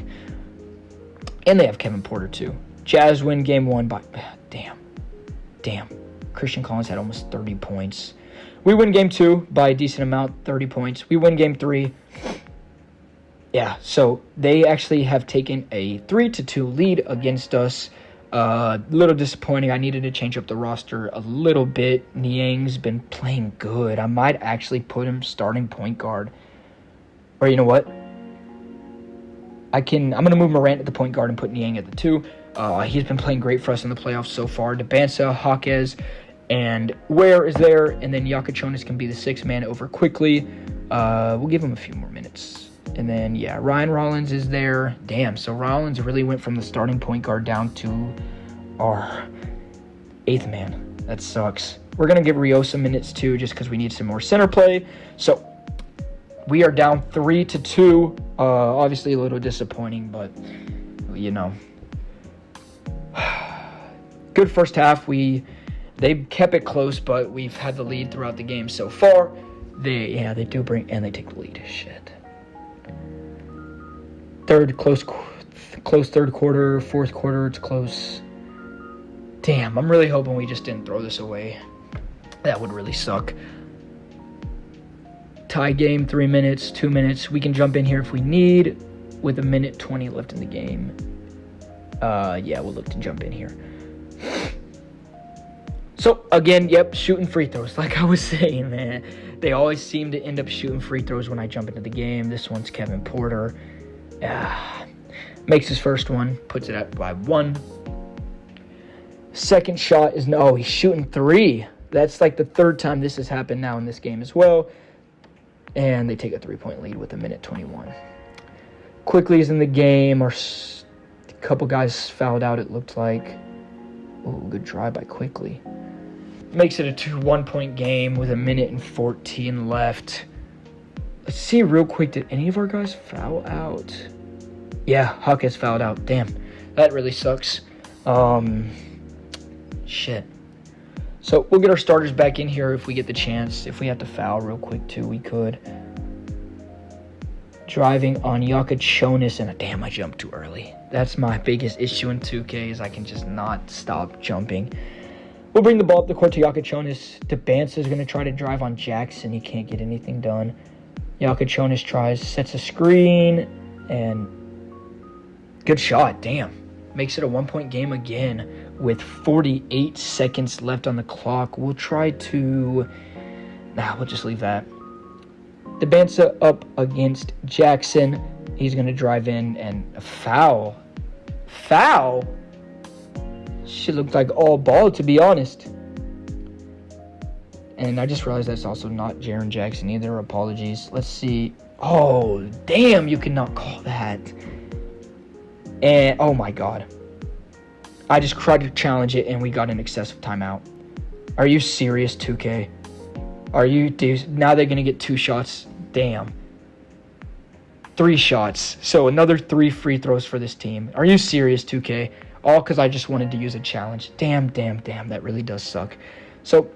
And they have Kevin Porter, too. Jazz win Game 1 by... Damn. Christian Collins had almost 30 points. We win Game 2 by a decent amount, 30 points. We win Game 3. Yeah, so they actually have taken a 3-2 lead against us. A little disappointing. I needed to change up the roster a little bit. Niang's been playing good. I might actually put him starting point guard. Or you know what? I'm going to move Morant at the point guard and put Niang at the 2. He's been playing great for us in the playoffs so far. Debansa, Hawkes, and Ware is there. And then Yakachonis can be the 6th man over quickly. We'll give him a few more minutes. And then, yeah, Ryan Rollins is there. Damn, so Rollins really went from the starting point guard down to our 8th man. That sucks. We're going to give Rio some minutes, too, just because we need some more center play. So we are down 3-2. Obviously a little disappointing, but, you know. Good first half. They kept it close, but we've had the lead throughout the game so far. They do bring, and they take the lead. Shit. Close third quarter, fourth quarter, it's close. Damn, I'm really hoping we just didn't throw this away. That would really suck. Tie game, 3 minutes, 2 minutes. We can jump in here if we need with 1:20 left in the game. Yeah, we'll look to jump in here. So, again, yep, shooting free throws. Like I was saying, man. They always seem to end up shooting free throws when I jump into the game. This one's Kevin Porter. Makes his first one, puts it up by 1. Second shot is he's shooting 3. That's like the 3rd time this has happened now in this game as well. And they take a 3-point lead with 1:21. Quickly is in the game. A couple guys fouled out, it looked like. Oh, good try by Quickly. Makes it a 1-point game with 1:14 left. Let's see real quick, did any of our guys foul out? Yeah, Huck has fouled out. Damn, that really sucks. Shit. So we'll get our starters back in here if we get the chance. If we have to foul real quick too, we could. Driving on Yakachonis, and damn, I jumped too early. That's my biggest issue in 2K is I can just not stop jumping. We'll bring the ball up the court to Yakachonis. Debansa is going to try to drive on Jackson. He can't get anything done. Yakachonis tries, sets a screen, and good shot. Damn. Makes it a 1-point game again with 48 seconds left on the clock. We'll try to... we'll just leave that. Debansa up against Jackson. He's going to drive in and a foul. Foul? Shit looked like all ball, to be honest. And I just realized that's also not Jaren Jackson either. Apologies. Let's see. Oh, damn, you cannot call that. And, oh my God. I just tried to challenge it and we got an excessive timeout. Are you serious, 2K? Now they're going to get 2 shots. Damn. 3 shots. So another 3 free throws for this team. Are you serious, 2K? All because I just wanted to use a challenge. Damn. That really does suck. So,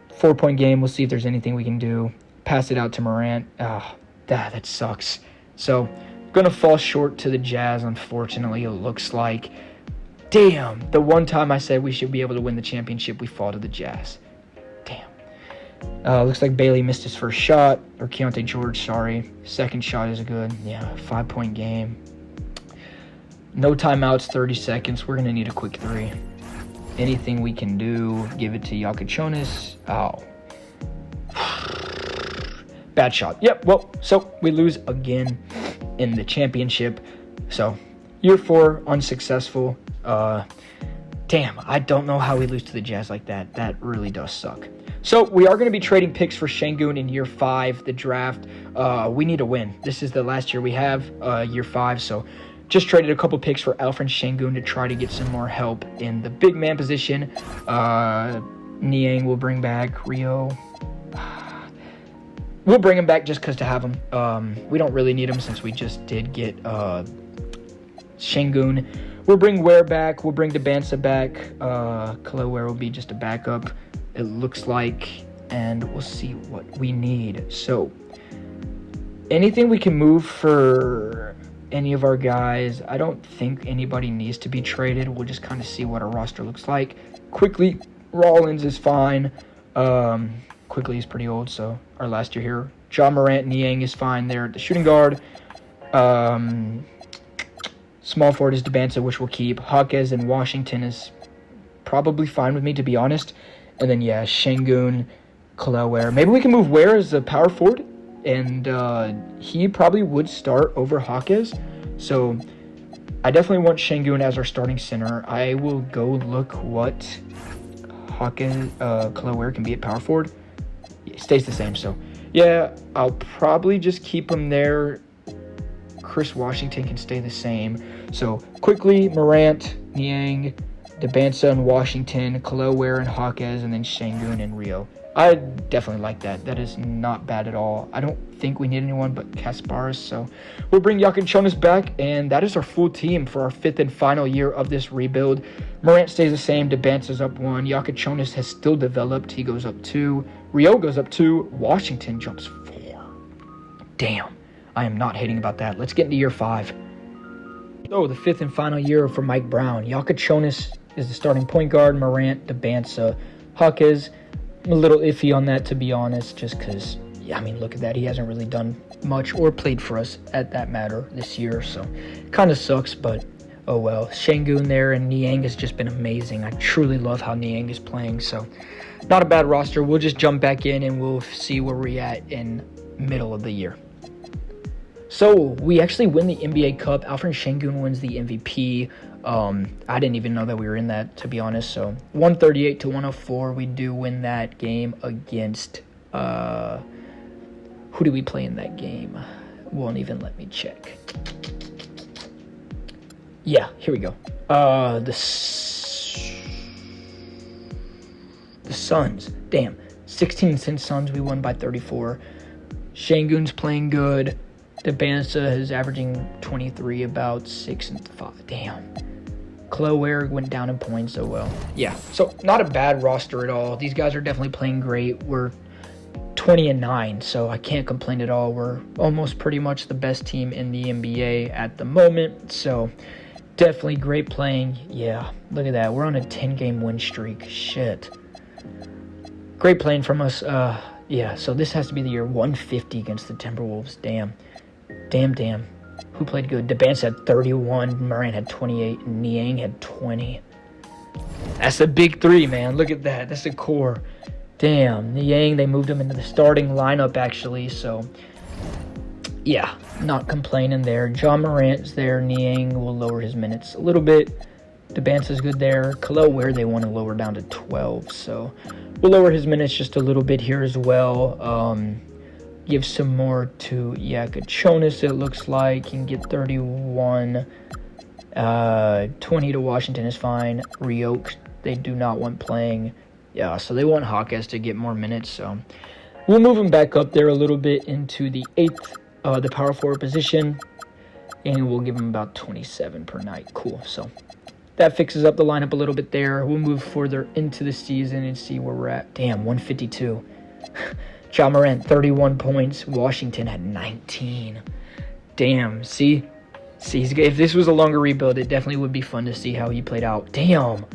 4-point game. We'll see if there's anything we can do. Pass it out to Morant. That sucks. So, going to fall short to the Jazz, unfortunately, it looks like. Damn, the one time I said we should be able to win the championship, we fall to the Jazz. Damn. Looks like Bailey missed his first shot, or Keontae George, sorry. Second shot is good. Yeah, 5-point game. No timeouts, 30 seconds. We're going to need a quick three. Anything we can do, give it to Jonas. Oh. Bad shot. Yep, well, so we lose again in the championship. So, year 4, unsuccessful. Damn, I don't know how we lose to the Jazz like that. That really does suck. So, we are going to be trading picks for Şengün in year 5, the draft. We need a win. This is the last year we have, year 5, so just traded a couple picks for Alfred Şengün to try to get some more help in the big man position. Niang will bring back Rio. We'll bring him back just because to have him. We don't really need him since we just did get Şengün. We'll bring Ware back. We'll bring Debansa back. Khalil Ware will be just a backup, it looks like. And we'll see what we need. So, anything we can move for any of our guys. I don't think anybody needs to be traded. We'll just kind of see what our roster looks like. Quickly, Rollins is fine. Quickly is pretty old, so our last year here. Ja Morant, Niang is fine there at the shooting guard. Small forward is Debansa, which we'll keep. Hawkes and Washington is probably fine with me, to be honest. And then, yeah, Şengün, Khalil Ware. Maybe we can move Ware as a power forward, and he probably would start over Hawkes. So I definitely want Şengün as our starting center. I will go look what Hawkes, Khalil Ware can be at power forward. It stays the same, so yeah, I'll probably just keep him there. Chris Washington can stay the same. So quickly, Morant, Niang, Debansa and Washington, Khalil Ware and Hawkes, and then Şengün and Rio. I definitely like that. That is not bad at all. I don't think we need anyone but Kasparis, so we'll bring Jonas back, and that is our full team for our 5th and final year of this rebuild. Morant stays the same. Debansa's up 1. Jonas has still developed. He goes up 2. Rio goes up 2. Washington jumps 4. Damn. I am not hating about that. Let's get into year 5. So, the 5th and final year for Mike Brown. Jonas is the starting point guard. Morant, Debansa, Hawkes. I'm a little iffy on that, to be honest, just because, yeah, I mean, look at that. He hasn't really done much or played for us at that matter this year, so kind of sucks, but oh well. Şengün there, and Niang has just been amazing. I truly love how Niang is playing, so not a bad roster. We'll just jump back in, and we'll see where we're at in middle of the year. So, we actually win the NBA Cup. Alfred Şengün wins the MVP. I didn't even know that we were in that, to be honest. So 138 to 104, we do win that game against who do we play in that game? Won't even let me check. Yeah, here we go. The Suns. Damn, 16-cent Suns. We won by 34. Şengün's playing good. Debansa is averaging 23, about 6 and 5. Damn. Khalil Ware went down in points, so well. Yeah, so not a bad roster at all. These guys are definitely playing great. We're 20-9, so I can't complain at all. We're almost pretty much the best team in the NBA at the moment, so definitely great playing. Yeah, look at that. We're on a 10-game win streak. Shit. Great playing from us. Yeah, so this has to be the year 150 against the Timberwolves. Damn. Who played good? Debansa had 31, Morant had 28, and Niang had 20. That's a big 3, man. Look at that. That's a core. Damn. Niang, they moved him into the starting lineup, actually. So, yeah, not complaining there. Ja Morant's there. Niang will lower his minutes a little bit. Debansa's good there. Khalil Ware, they want to lower down to 12. So, we'll lower his minutes just a little bit here as well. Give some more to Jonas, it looks like. He can get 31. 20 to Washington is fine. Rio, they do not want playing. Yeah, so they want Hawkes to get more minutes. So we'll move him back up there a little bit into the 8th, the power forward position. And we'll give him about 27 per night. Cool. So that fixes up the lineup a little bit there. We'll move further into the season and see where we're at. Damn, 152. Ja Morant, 31 points. Washington had 19. Damn. See, if this was a longer rebuild, it definitely would be fun to see how he played out. Damn.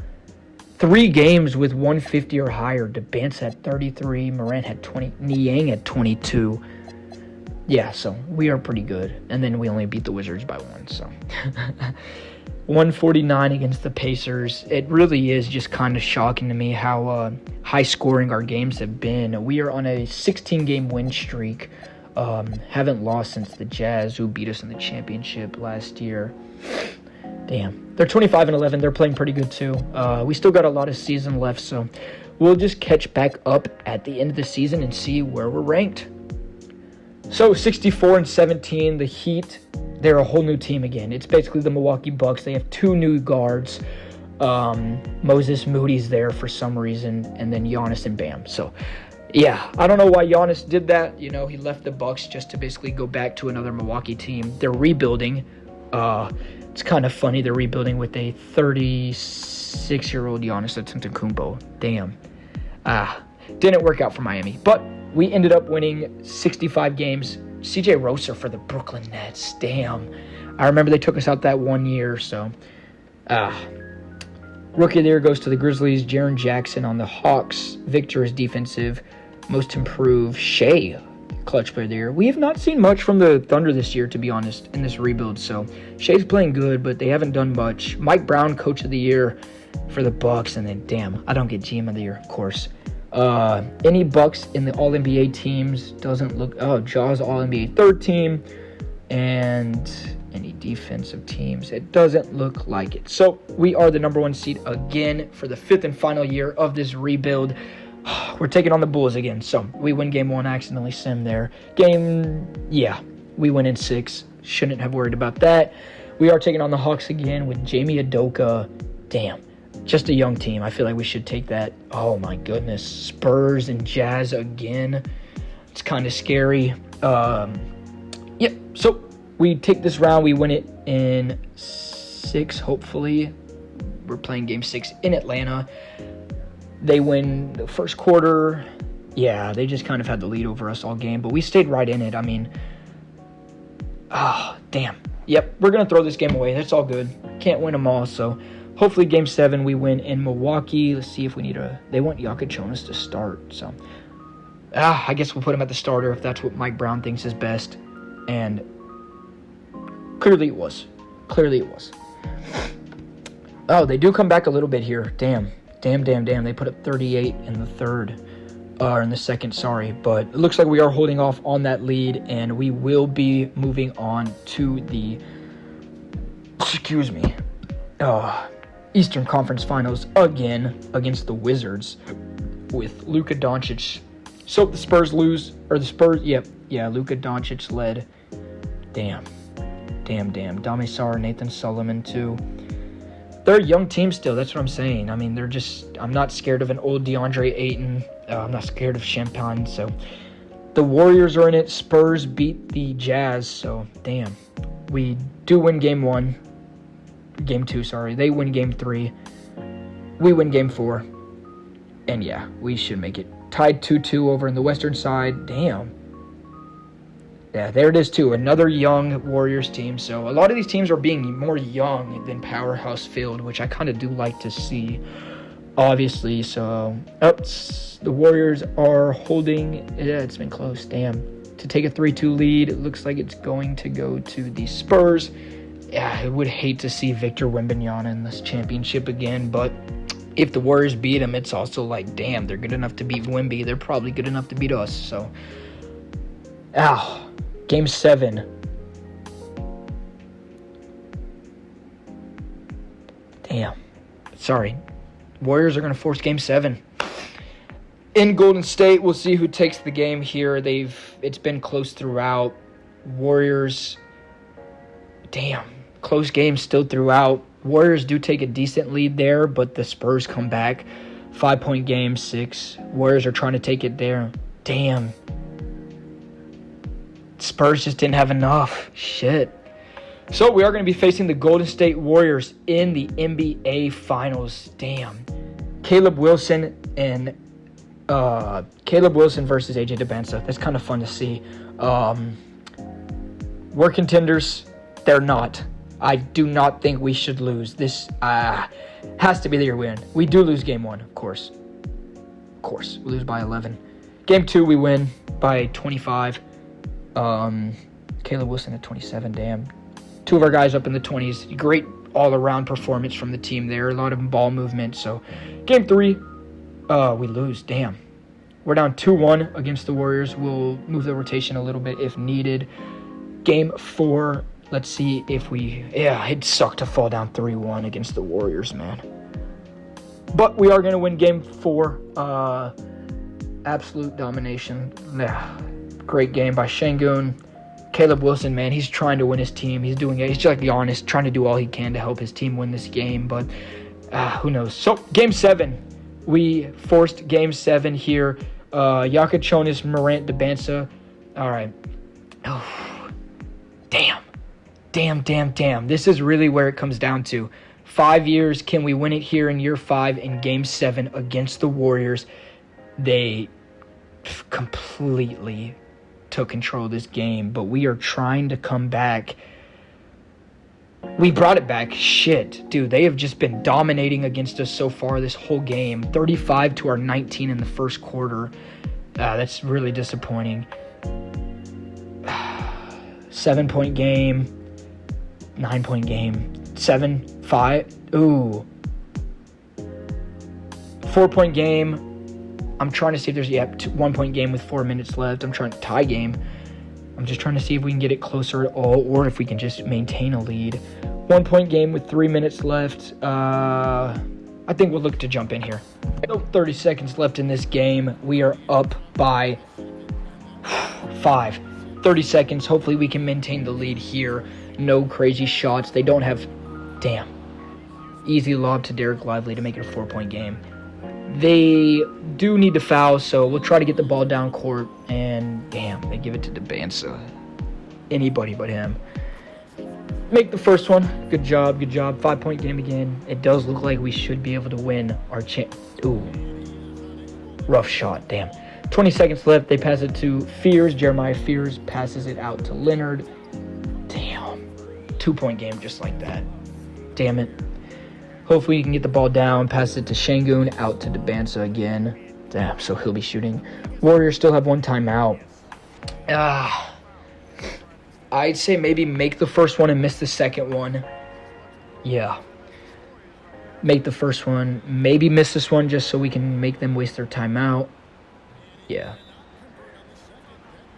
3 games with 150 or higher. DeBance had 33. Morant had 20. Niang had 22. Yeah, so we are pretty good. And then we only beat the Wizards by 1, so. 149 against the Pacers. It really is just kind of shocking to me how high scoring our games have been. We are on a 16-game win streak. Haven't lost since the Jazz, who beat us in the championship last year. Damn. They're 25-11. They're playing pretty good, too. We still got a lot of season left, so we'll just catch back up at the end of the season and see where we're ranked. So, 64-17, the Heat, they're a whole new team again. It's basically the Milwaukee Bucks. They have 2 new guards. Moses Moody's there for some reason, and then Giannis and Bam. So, yeah, I don't know why Giannis did that. You know, he left the Bucks just to basically go back to another Milwaukee team. They're rebuilding. It's kind of funny. They're rebuilding with a 36-year-old Giannis Antetokounmpo. Damn. Didn't work out for Miami. But we ended up winning 65 games. CJ Roser for the Brooklyn Nets. Damn. I remember they took us out that one year, so. Rookie of the Year goes to the Grizzlies. Jaren Jackson on the Hawks. Victor is defensive. Most improved. Shea, Clutch Player of the Year. We have not seen much from the Thunder this year, to be honest, in this rebuild. So Shea's playing good, but they haven't done much. Mike Brown, Coach of the Year for the Bucks. And then, damn, I don't get GM of the Year, of course. Any Bucks in the All-NBA teams doesn't look... Oh, Jaws All-NBA third team. And any defensive teams. It doesn't look like it. So we are the number 1 seed again for the 5th and final year of this rebuild. We're taking on the Bulls again. So we win game 1, accidentally sim there. We win in 6. Shouldn't have worried about that. We are taking on the Hawks again with Jamie Udoka. Damn. Just a young team. I feel like we should take that. Oh my goodness. Spurs and Jazz again. It's kind of scary. So we take this round. We win it in 6, hopefully. We're playing game 6 in Atlanta. They win the first quarter. Yeah, they just kind of had the lead over us all game, but we stayed right in it. I mean, damn. Yep, we're going to throw this game away. That's all good. Can't win them all, so hopefully game 7 we win in Milwaukee. Let's see if we need they want Jokic Jonas to start, so I guess we'll put him at the starter if that's what Mike Brown thinks is best. And clearly it was. Oh, they do come back a little bit here. Damn. They put up 38 in the second, sorry. But it looks like we are holding off on that lead, and we will be moving on to the, Eastern Conference Finals again against the Wizards with Luka Doncic. So the Spurs lose, or the Spurs, Luka Doncic led. Damn. Dame Sarr, Nathan Solomon too. They're a young team still, that's what I'm saying. I mean, I'm not scared of an old DeAndre Ayton. I'm not scared of Champagne, so. The Warriors are in it. Spurs beat the Jazz, so damn. We do win game 2, sorry. They win game 3. We win game 4. And yeah, we should make it. Tied 2-2 over in the western side. Damn. Yeah, there it is too. Another young Warriors team. So a lot of these teams are being more young than powerhouse filled, which I kind of do like to see, obviously. So the Warriors are holding. Yeah, it's been close. Damn. To take a 3-2 lead, it looks like it's going to go to the Spurs. Yeah, I would hate to see Victor Wembanyama in this championship again, but if the Warriors beat him, it's also like, damn, they're good enough to beat Wemby. They're probably good enough to beat us. So, Game 7. Damn. Sorry. Warriors are going to force Game 7. In Golden State, we'll see who takes the game here. It's been close throughout. Warriors, damn. Close game still throughout. Warriors do take a decent lead there, but the Spurs come back. 5-point game, 6. Warriors are trying to take it there. Damn. Spurs just didn't have enough. Shit. So we are going to be facing the Golden State Warriors in the NBA Finals. Damn. Caleb Wilson versus AJ DeBanza. That's kind of fun to see. we're contenders. They're not. I do not think we should lose. This has to be the year we win. We do lose game 1, of course. Of course, we lose by 11. Game 2, we win by 25. Caleb Wilson at 27, damn. 2 of our guys up in the 20s. Great all-around performance from the team there. A lot of ball movement. So, game 3, we lose, damn. We're down 2-1 against the Warriors. We'll move the rotation a little bit if needed. Game 4, let's see if we... Yeah, it sucked to fall down 3-1 against the Warriors, man. But we are going to win game 4. Absolute domination. Yeah, great game by Şengün. Caleb Wilson, man, he's trying to win his team. He's doing it. He's just like Giannis, trying to do all he can to help his team win this game. But who knows? So, game 7. We forced game 7 here. Jonas, Morant, Debansa. All right. Oh, damn. This is really where it comes down to. 5 years, can we win it here in year 5 in game 7 against the Warriors? They completely took control of this game, but we are trying to come back. We brought it back. Shit, dude, they have just been dominating against us so far this whole game. 35 to our 19 in the first quarter. That's really disappointing. 7-point game. 9-point game. 7-5. Ooh. 4-point game. I'm trying to see if there's 1-point game with 4 minutes left. I'm trying to tie game. I'm just trying to see if we can get it closer at all, or if we can just maintain a lead. 1-point game with 3 minutes left. I think we'll look to jump in here. 30 seconds left in this game. We are up by 5. 30 seconds. Hopefully we can maintain the lead here. No crazy shots. They don't have... Damn. Easy lob to Derek Lively to make it a 4-point game. They do need to foul, so we'll try to get the ball down court. And damn, they give it to Debansa. Anybody but him. Make the first one. Good job. 5-point game again. It does look like we should be able to win our Ooh. Rough shot. Damn. 20 seconds left. They pass it to Fears. Jeremiah Fears passes it out to Leonard. Damn. 2-point game just like that. Damn it. Hopefully you can get the ball down. Pass it to Şengün. Out to Debansa again. Damn, so he'll be shooting. Warriors still have 1 timeout. I'd say maybe make the first one and miss the second one. Yeah. Make the first one. Maybe miss this one just so we can make them waste their timeout. Yeah.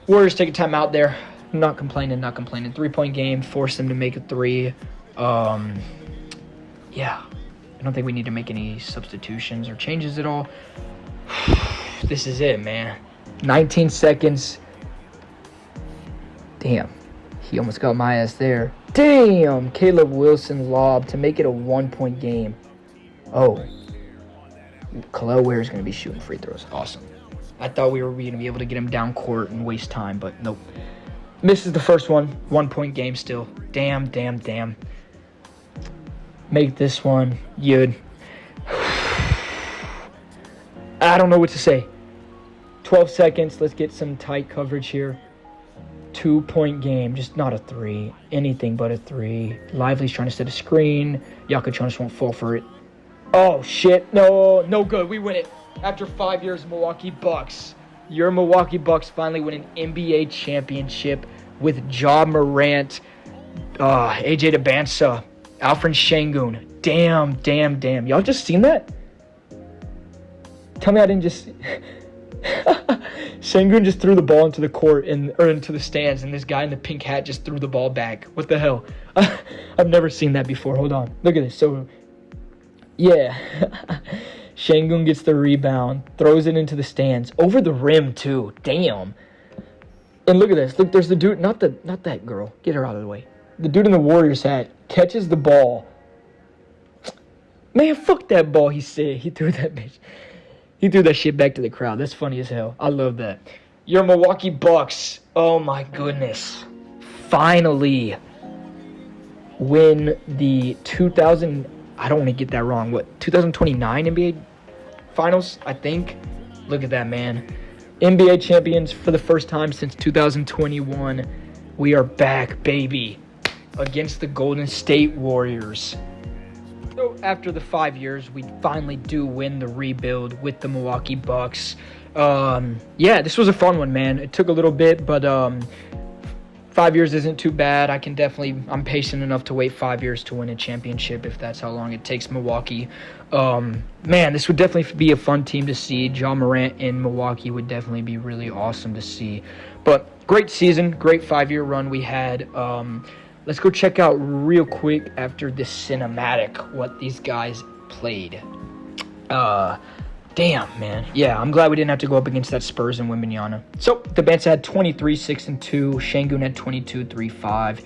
Warriors take a timeout there. Not complaining. 3-point game. Force them to make a 3. Yeah. I don't think we need to make any substitutions or changes at all. This is it, man. 19 seconds. Damn. He almost got my ass there. Damn. Caleb Wilson lob to make it a 1-point game. Oh. Khalil Ware is going to be shooting free throws. Awesome. I thought we were going to be able to get him down court and waste time, but nope. Misses the first one. 1-point game still. Damn. Make this one. Yud. I don't know what to say. 12 seconds. Let's get some tight coverage here. 2-point game. Just not a 3. Anything but a 3. Lively's trying to set a screen. Jonas won't fall for it. Oh, shit. No good. We win it. After 5 years, Milwaukee Bucks. Your Milwaukee Bucks finally win an NBA championship with Ja Morant, AJ Debansa, Alfred Şengün. Damn. Y'all just seen that? Tell me I didn't just... Şengün just threw the ball into the court or into the stands, and this guy in the pink hat just threw the ball back. What the hell? I've never seen that before. Hold on. Look at this. So, yeah. Şengün gets the rebound, throws it into the stands. Over the rim, too. Damn. And look at this. Look, there's the dude. Not that girl. Get her out of the way. The dude in the Warriors hat catches the ball. Man, fuck that ball, he said. He threw that bitch. He threw that shit back to the crowd. That's funny as hell. I love that. Your Milwaukee Bucks. Oh, my goodness. Finally win the 2000... I don't want to get that wrong. 2029 NBA Finals, I think? Look at that, man. NBA champions for the first time since 2021. We are back, baby, against the Golden State Warriors. So after the 5 years, we finally do win the rebuild with the Milwaukee Bucks. Yeah, this was a fun one, man. It took a little bit, but 5 years isn't too bad. I'm patient enough to wait 5 years to win a championship if that's how long it takes Milwaukee. Man, this would definitely be a fun team to see. Ja Morant in Milwaukee would definitely be really awesome to see. But great season, great 5-year run we had. Let's go check out real quick after this cinematic what these guys played. Damn, man. Yeah, I'm glad we didn't have to go up against that Spurs and Wembanyama. So, the Bants had 23, 6, and 2. Şengün had 22, 3, 5.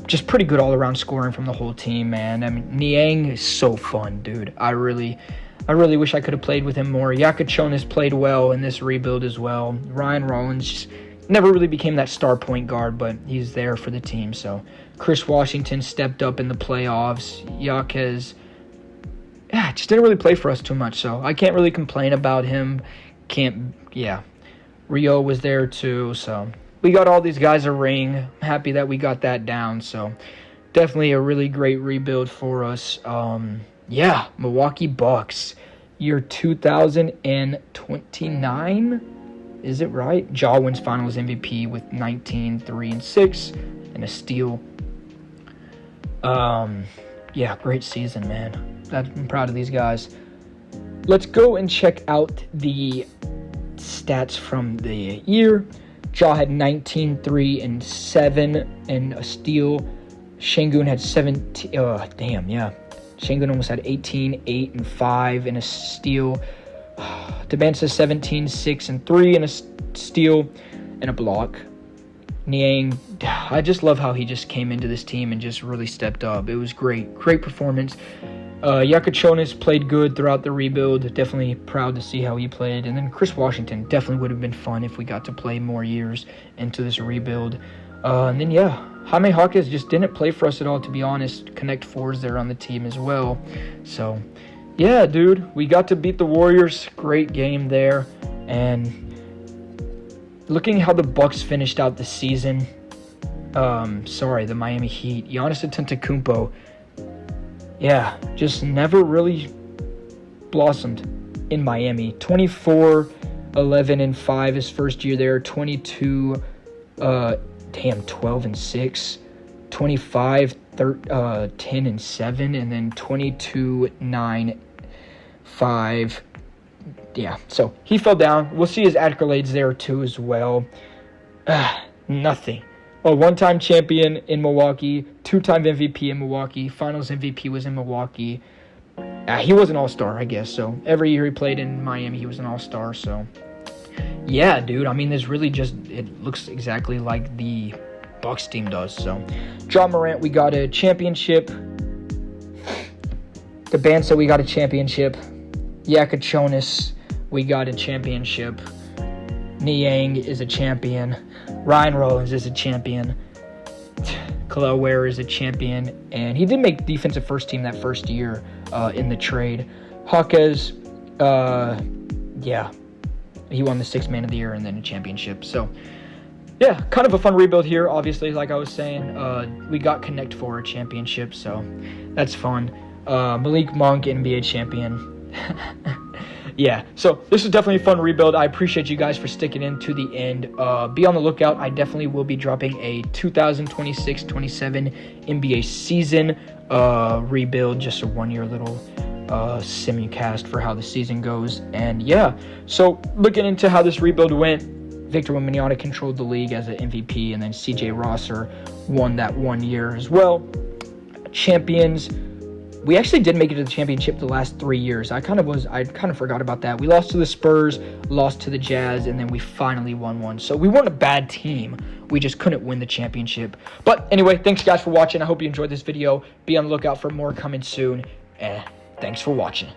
Just pretty good all-around scoring from the whole team, man. I mean, Niang is so fun, dude. I really wish I could have played with him more. Jonas played well in this rebuild as well. Ryan Rollins just never really became that star point guard, but he's there for the team. So, Chris Washington stepped up in the playoffs. Jaquez just didn't really play for us too much, so I can't really complain about him. Rio was there too, so we got all these guys a ring. I'm happy that we got that down, so definitely a really great rebuild for us. Milwaukee Bucks, year 2029, is it right? Ja wins Finals MVP with 19, 3, and 6, and a steal. Great season, man. I'm proud of these guys. Let's go and check out the stats from the year. Ja had 19, 3, and 7, and a steal. Şengün had 17. Şengün almost had 18, 8, and 5, and a steal. Debansa 17, 6, and 3, and a steal, and a block. Niang, I just love how he just came into this team and just really stepped up. It was great. Great performance. Jonas played good throughout the rebuild. Definitely proud to see how he played. And then Chris Washington definitely would have been fun if we got to play more years into this rebuild. Jaime Jaquez just didn't play for us at all, to be honest. Connect Fours there on the team as well. So, yeah, dude, we got to beat the Warriors. Great game there. And looking how the Bucks finished out the season, the Miami Heat, Giannis Antetokounmpo, just never really blossomed in Miami. 24, 11, and 5 his first year there. 22, 12, and 6. 25, 10, and 7. And then 22, 9, 5. Yeah, so he fell down. We'll see his accolades there too as well. Nothing. A one-time champion in Milwaukee, two-time MVP in Milwaukee, Finals MVP was in Milwaukee. He was an all-star, I guess. So every year he played in Miami, he was an all-star. So yeah, dude. I mean, it looks exactly like the Bucks team does. So Ja Morant, we got a championship. The band said we got a championship. Jonas, we got a championship. Niang is a champion. Ryan Rollins is a champion. Khalil Ware is a champion. And he did make defensive first team that first year in the trade. Jaquez, he won the Sixth Man of the Year and then a championship. So, yeah, kind of a fun rebuild here, obviously, like I was saying. We got Connect for a championship, so that's fun. Malik Monk, NBA champion. Yeah, so this is definitely a fun rebuild. I appreciate you guys for sticking in to the end. Be on the lookout. I definitely will be dropping a 2026-27 NBA season rebuild, just a one-year little simulcast for how the season goes. And yeah, so looking into how this rebuild went, Victor Wembanyama controlled the league as an MVP, and then CJ Rosser won that 1 year as well. Champions. We actually did make it to the championship the last 3 years. I kind of forgot about that. We lost to the Spurs, lost to the Jazz, and then we finally won one. So we weren't a bad team. We just couldn't win the championship. But anyway, thanks guys for watching. I hope you enjoyed this video. Be on the lookout for more coming soon. Thanks for watching.